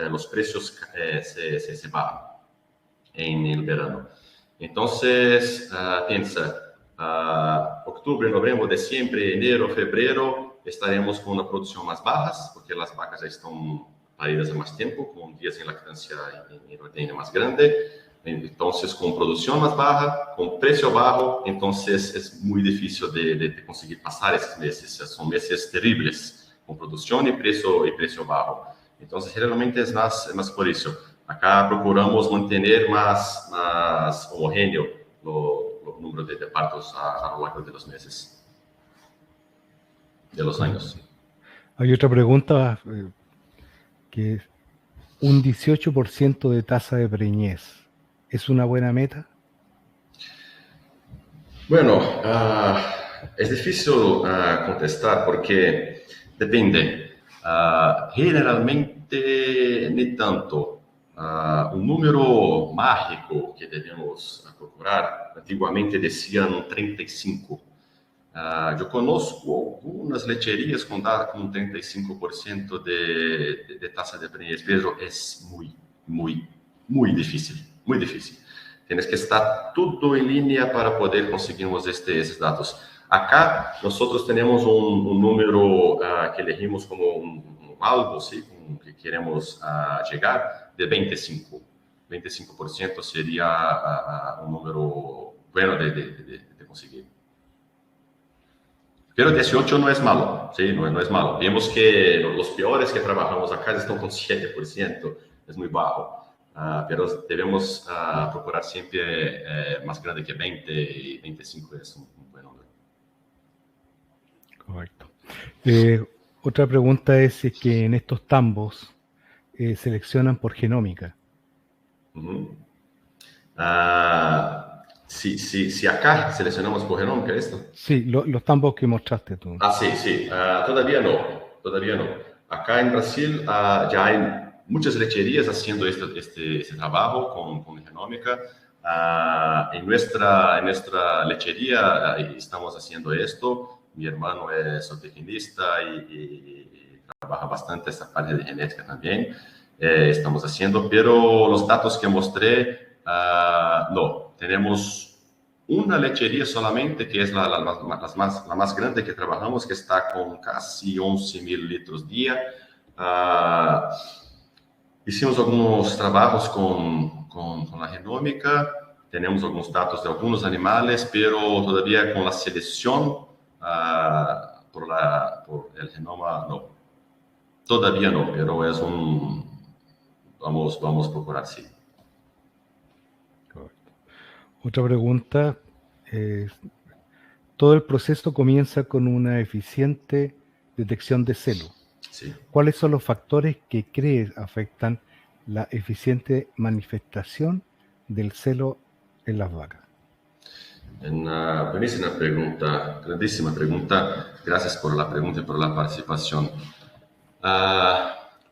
Los precios se bajan en el verano. Entonces, piensa, octubre, noviembre, diciembre, enero, febrero, estaremos con una producción más baja, porque las vacas ya están paridas a más tiempo, con días en lactancia en ordeño más grande. Entonces, con producción más baja, con precio bajo, entonces es muy difícil de conseguir pasar esos meses. Son meses terribles, con producción y precio bajo. Entonces, generalmente es más por eso. Acá procuramos mantener más homogéneo el número de partos a lo largo de los meses, de los años. Hay otra pregunta que es, un 18% de tasa de preñez, ¿es una buena meta? Bueno, es difícil contestar porque depende. Generalmente, ni tanto. un número mágico que debemos procurar. Antigamente decían 35. Eu conozco algumas lecherias com 35% de taxa de preñez, pero es muy difícil, muy difícil. Tienes que estar todo en línea para poder conseguirmos esses datos. Acá nosotros tenemos un número que elegimos como un algo, ¿sí? Que queremos llegar de 25. 25% sería un número bueno de conseguir. Pero 18 no es malo, ¿sí? No es malo. Vemos que los peores que trabajamos acá están con 7%, es muy bajo. Pero debemos procurar siempre más grande que 20 y 25 es un buen número. Correcto. Otra pregunta es si es que en estos tambos seleccionan por genómica. Si acá seleccionamos por genómica esto. Sí, los tambos que mostraste tú. Sí. Todavía no. Acá en Brasil ya hay muchas lecherías haciendo este trabajo con genómica. En nuestra lechería estamos haciendo esto. Mi hermano es zootecnista y trabaja bastante esta parte de genética también. Estamos haciendo, pero los datos que mostré, no. Tenemos una lechería solamente, que es la más grande que trabajamos, que está con casi 11.000 litros día. Hicimos algunos trabajos con la genómica, tenemos algunos datos de algunos animales, pero todavía con la selección por el genoma, no. Todavía no, pero es vamos a procurar, sí. Correcto. Otra pregunta es, todo el proceso comienza con una eficiente detección de celo. Sí. ¿Cuáles son los factores que crees afectan la eficiente manifestación del celo en las vacas? Una buenísima pregunta, grandísima pregunta. Gracias por la pregunta y por la participación.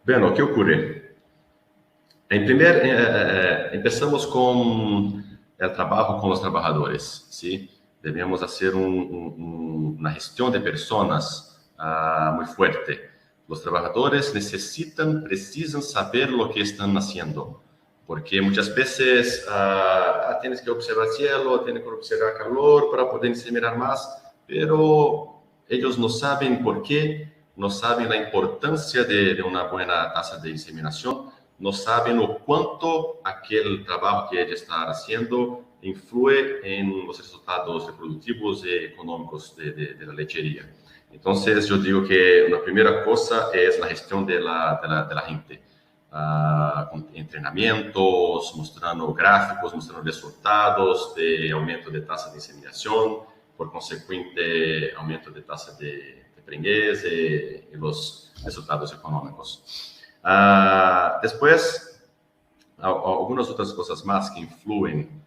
Bueno, ¿qué ocurre? Empezamos con el trabajo con los trabajadores, ¿sí? Debemos hacer una gestión de personas muy fuerte. Los trabajadores precisan saber lo que están haciendo, porque muchas veces tienes que observar cielo, tienes que observar calor para poder inseminar más, pero ellos no saben por qué, no saben la importancia de una buena tasa de inseminación, no saben o cuánto aquel trabajo que ella está haciendo influye en los resultados reproductivos y económicos de la lechería. Entonces, yo digo que una primera cosa es la gestión de la gente. Con entrenamientos, mostrando gráficos, mostrando resultados de aumento de tasa de inseminación, por consecuente, aumento de tasa de preñez y los resultados económicos. Después, algunas otras cosas más que influyen,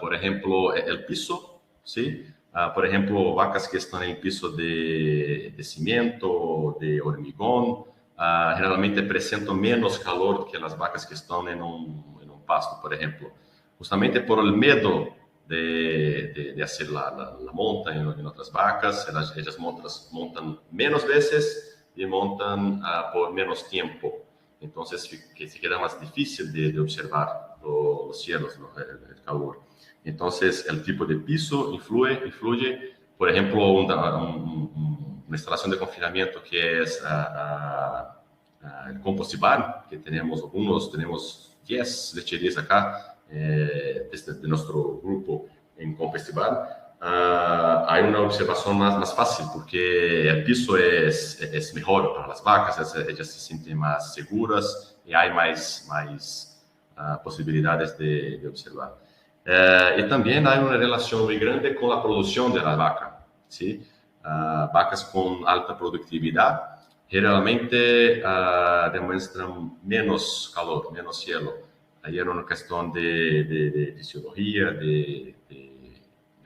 por ejemplo, el piso, ¿sí? Por ejemplo, vacas que están en piso de cimiento, de hormigón, generalmente presentan menos calor que las vacas que están en un pasto, por ejemplo. Justamente por el miedo de hacer la monta en otras vacas, ellas montan menos veces y montan por menos tiempo. Entonces, se queda más difícil de observar los cielos, el calor. Entonces, el tipo de piso influye. Por ejemplo, una instalación de confinamiento que es el Compostibar, que tenemos 10 lecherías acá, de nuestro grupo en Compostibar. Hay una observación más fácil, porque el piso es mejor para las vacas, ellas se sienten más seguras y hay más posibilidades de observar. Y también hay una relación muy grande con la producción de la vaca, ¿sí? Vacas con alta productividad generalmente demuestran menos calor, menos cielo. Ahí era una cuestión de fisiología, de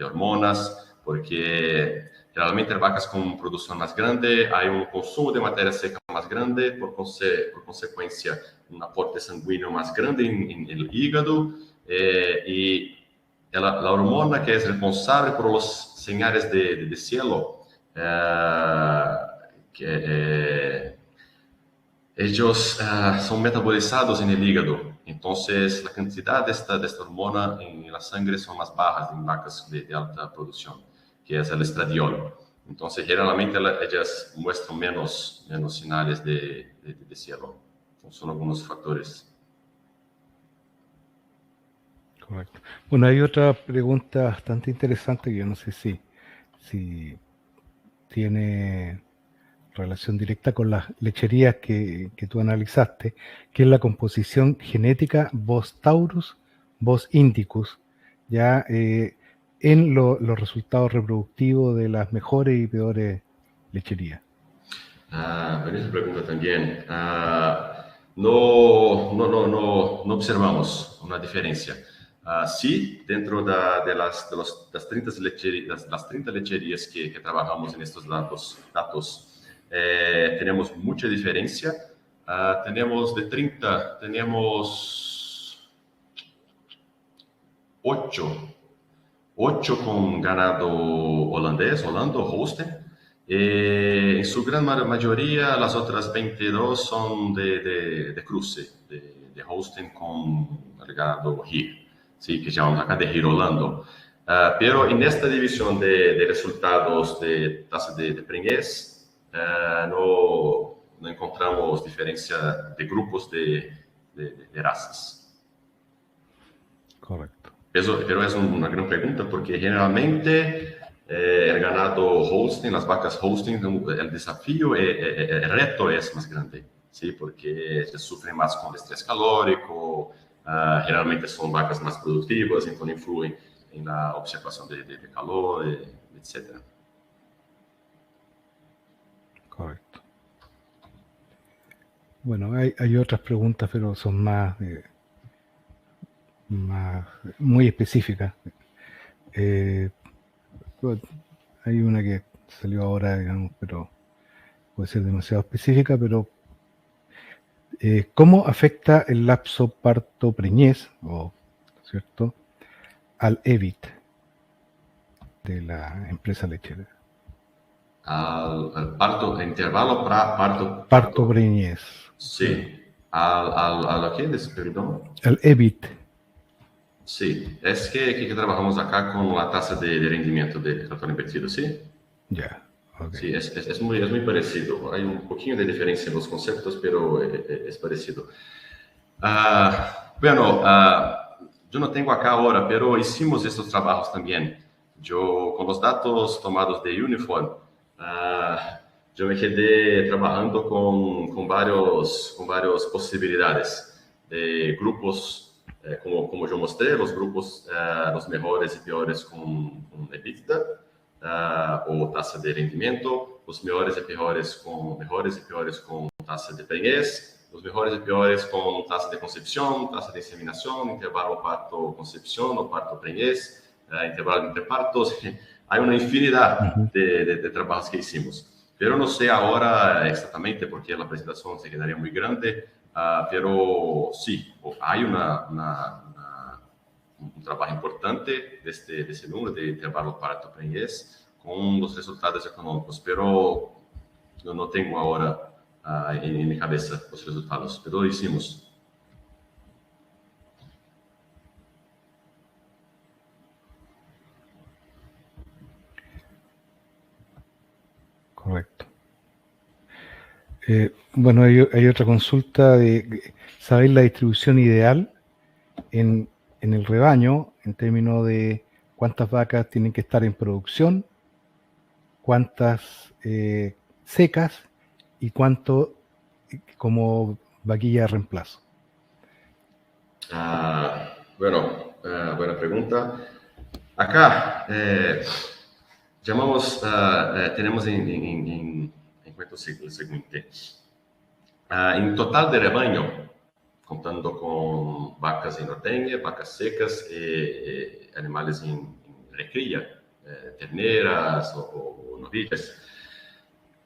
hormonas, porque Generalmente vacas con producción más grande, hay un consumo de materia seca más grande, por consecuencia un aporte sanguíneo más grande en el hígado, y la hormona que es responsable por los señales de cielo, ellos son metabolizados en el hígado. Entonces, la cantidad de esta hormona en la sangre son más bajas en vacas de alta producción, que es el estradiol. Entonces, generalmente ellas muestran menos señales de cielo. Entonces, son algunos factores. Correcto. Bueno, hay otra pregunta bastante interesante que yo no sé si tiene relación directa con las lecherías que tú analizaste, que es la composición genética Bos taurus, Bos indicus, ya en los resultados reproductivos de las mejores y peores lecherías. Buena pregunta también. No observamos una diferencia. Sí, dentro de las 30 lecherías que trabajamos en estos datos, tenemos mucha diferencia. Tenemos de 30, tenemos 8 con ganado holandés, Holstein. En su gran mayoría, las otras 22 son de cruce, de Holstein con el ganado Heer, ¿sí? Que llamamos acá de Heer Holando. Pero en esta división de resultados de tasa de preñez, no encontramos diferencia de grupos de razas. Correcto. Pero es una gran pregunta porque generalmente el ganado Holstein, las vacas Holstein, el desafío, el reto es más grande, ¿sí? Porque se sufre más con el estrés calórico, generalmente son vacas más productivas, entonces influyen en la observación de calor, etc. Correcto. Bueno, hay otras preguntas, pero son más muy específicas. Hay una que salió ahora, digamos, pero puede ser demasiado específica, pero ¿cómo afecta el lapso parto-preñez, ¿cierto?, al EBIT de la empresa lechera? Al parto, intervalo para parto. Parto-preñez. Sí. ¿A qué? Perdón. Al EBIT. Sí, es que trabajamos acá con la tasa de rendimiento de cartón invertido, ¿sí? Ya, ok. Sí, es muy parecido. Hay un poquito de diferencia en los conceptos, pero es parecido. Bueno, yo no tengo acá ahora, pero hicimos estos trabajos también. Yo, con los datos tomados de Uniform, yo me quedé trabajando con varias posibilidades de grupos, como yo mostré, los grupos, los mejores y peores con EBITDA, o tasa de rendimiento, los mejores y peores con tasa de preñez, los mejores y peores con tasa de concepción, tasa de inseminación, intervalo parto-concepción o parto-preñez, intervalo entre partos. Hay una infinidad de trabajos que hicimos. Pero no sé ahora exactamente porque la presentación se quedaría muy grande, pero sí, hay un trabajo importante de ese número de intervalo parto-preñez con los resultados económicos, pero yo no tengo ahora en mi cabeza los resultados, pero lo hicimos. Correcto. Bueno, hay otra consulta de saber la distribución ideal en el rebaño en términos de cuántas vacas tienen que estar en producción, cuántas secas y cuánto como vaquilla de reemplazo. Bueno, buena pregunta. Acá tenemos en cuenta el siguiente. En total de rebaño, contando con vacas en ordeña, vacas secas, animales en recría, terneras o novillas.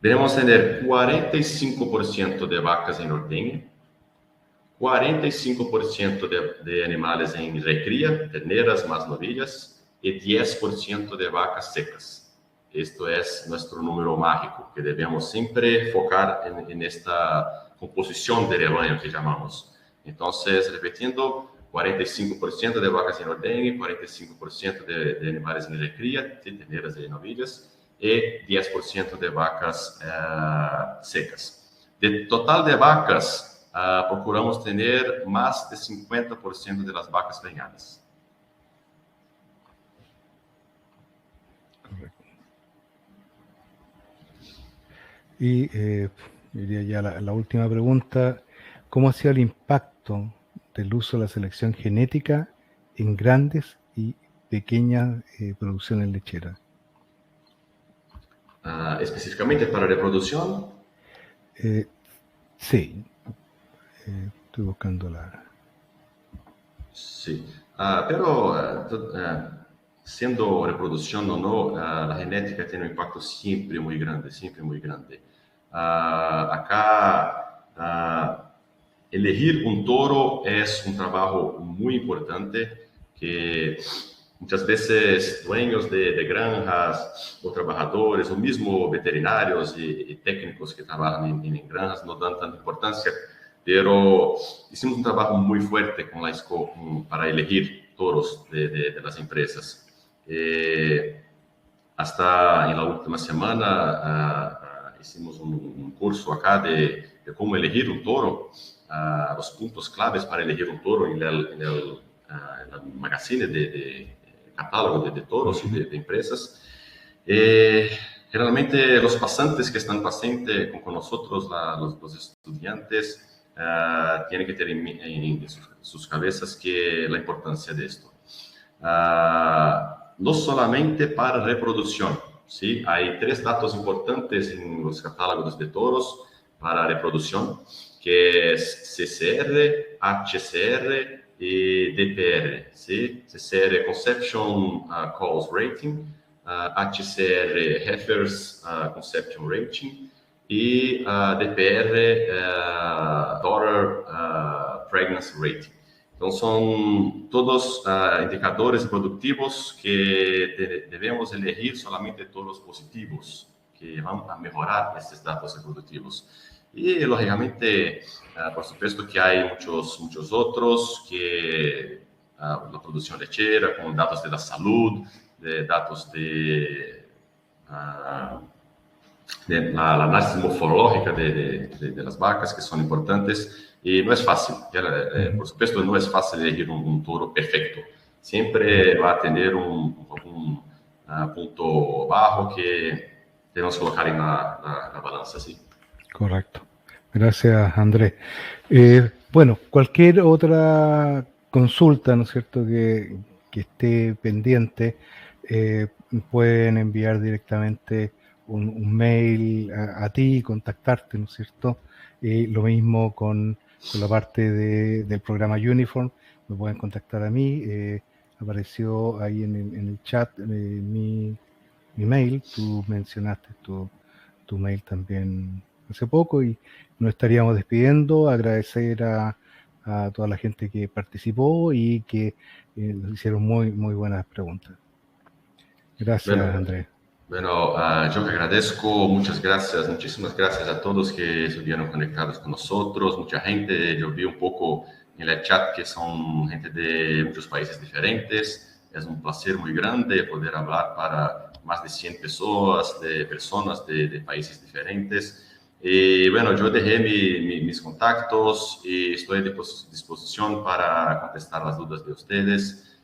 Debemos tener 45% de vacas en ordeña, 45% de animales en recría, terneras más novillas, y 10% de vacas secas. Esto es nuestro número mágico, que debemos siempre enfocar en esta composición de rebaño que llamamos. Entonces, repitiendo, 45% de vacas en ordeña, 45% de animales en recría, terneras y novillas, y 10% de vacas secas. De total de vacas, procuramos tener más de 50% de las vacas preñadas. Correcto. Y diría ya la última pregunta, ¿cómo ha sido el impacto del uso de la selección genética en grandes y pequeñas producciones lecheras? Específicamente para reproducción. Sí, estoy buscando la... Sí, pero siendo reproducción o no, la genética tiene un impacto siempre muy grande, siempre muy grande. Acá, elegir un toro es un trabajo muy importante que muchas veces dueños de granjas o trabajadores o mismo veterinarios y técnicos que trabajan en granjas no dan tanta importancia, pero hicimos un trabajo muy fuerte con la ISCO para elegir toros de las empresas. Hasta en la última semana hicimos un curso acá de cómo elegir un toro, los puntos claves para elegir un toro en el magazine de catálogo de toros y de empresas. Generalmente los pasantes que están con nosotros, los estudiantes, tienen que tener en sus cabezas que la importancia de esto. No solamente para reproducción, ¿sí? Hay 3 datos importantes en los catálogos de toros para reproducción, que es CCR, HCR y DPR, ¿sí? CCR, Conception Calls Rating, HCR, Heifers Conception Rating, y DPR, Daughter Pregnancy Rating. Entonces, son todos indicadores productivos que debemos elegir solamente todos positivos, que van a mejorar estos datos reproductivos. Y, lógicamente, por supuesto que hay muchos otros, que la producción lechera, con datos de la salud, datos de la análisis morfológica de las vacas, que son importantes. Y no es fácil, por supuesto, no es fácil elegir un toro perfecto. Siempre va a tener un punto bajo que debemos colocar en la balanza, ¿sí? Correcto. Gracias, Andrés. Bueno, cualquier otra consulta, ¿no es cierto?, que esté pendiente, pueden enviar directamente un mail a ti, contactarte, ¿no es cierto? Lo mismo con la parte del programa Uniform, me pueden contactar a mí. Apareció ahí en el chat mi mail, tú mencionaste tu mail también hace poco y nos estaríamos despidiendo. Agradecer a toda la gente que participó y que nos hicieron muy buenas preguntas. Gracias, Andrés. Bueno, yo que agradezco, muchísimas gracias a todos que estuvieron conectados con nosotros, mucha gente, yo vi un poco en el chat que son gente de muchos países diferentes, es un placer muy grande poder hablar para más de 100 personas de países diferentes. Y bueno, yo dejé mis contactos y estoy a disposición para contestar las dudas de ustedes.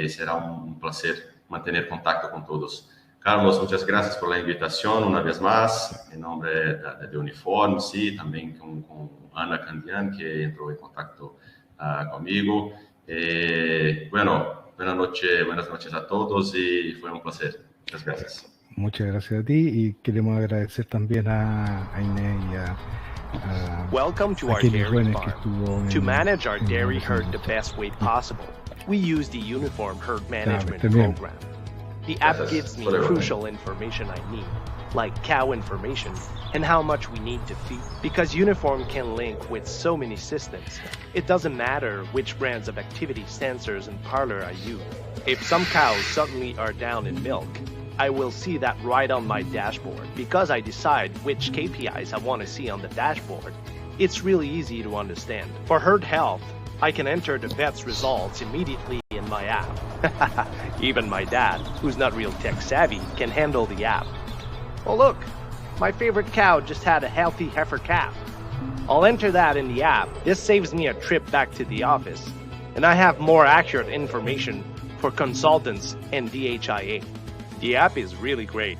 Será un placer mantener contacto con todos. Carlos, muchas gracias por la invitación una vez más, en nombre de Uniform, sí, también con Ana Candian, que entró en contacto conmigo. Bueno, buenas noches a todos y fue un placer. Muchas gracias. Muchas gracias a ti y queremos agradecer también a Inés y a Welcome to our dairy farm. To manage our dairy herd the best way possible, we use the Uniform Herd Management Program. The app gives me crucial information I need, like cow information and how much we need to feed. Because Uniform can link with so many systems, it doesn't matter which brands of activity sensors and parlor I use. If some cows suddenly are down in milk, I will see that right on my dashboard. Because I decide which KPIs I want to see on the dashboard, it's really easy to understand. For herd health, I can enter the vet's results immediately in my app. Even my dad, who's not real tech savvy, can handle the app. Oh look, my favorite cow just had a healthy heifer calf. I'll enter that in the app. This saves me a trip back to the office, and I have more accurate information for consultants and DHIA. The app is really great,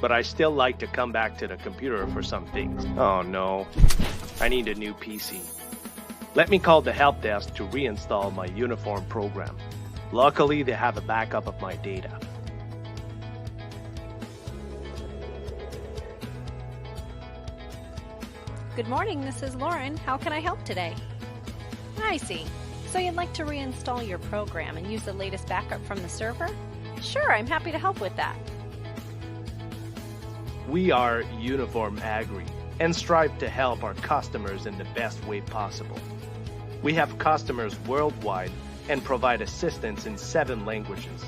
but I still like to come back to the computer for some things. Oh no, I need a new PC. Let me call the help desk to reinstall my Uniform program. Luckily, they have a backup of my data. Good morning, this is Lauren. How can I help today? I see. So you'd like to reinstall your program and use the latest backup from the server? Sure, I'm happy to help with that. We are Uniform Agri and strive to help our customers in the best way possible. We have customers worldwide and provide assistance in 7 languages.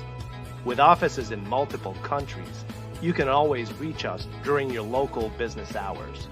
With offices in multiple countries, you can always reach us during your local business hours.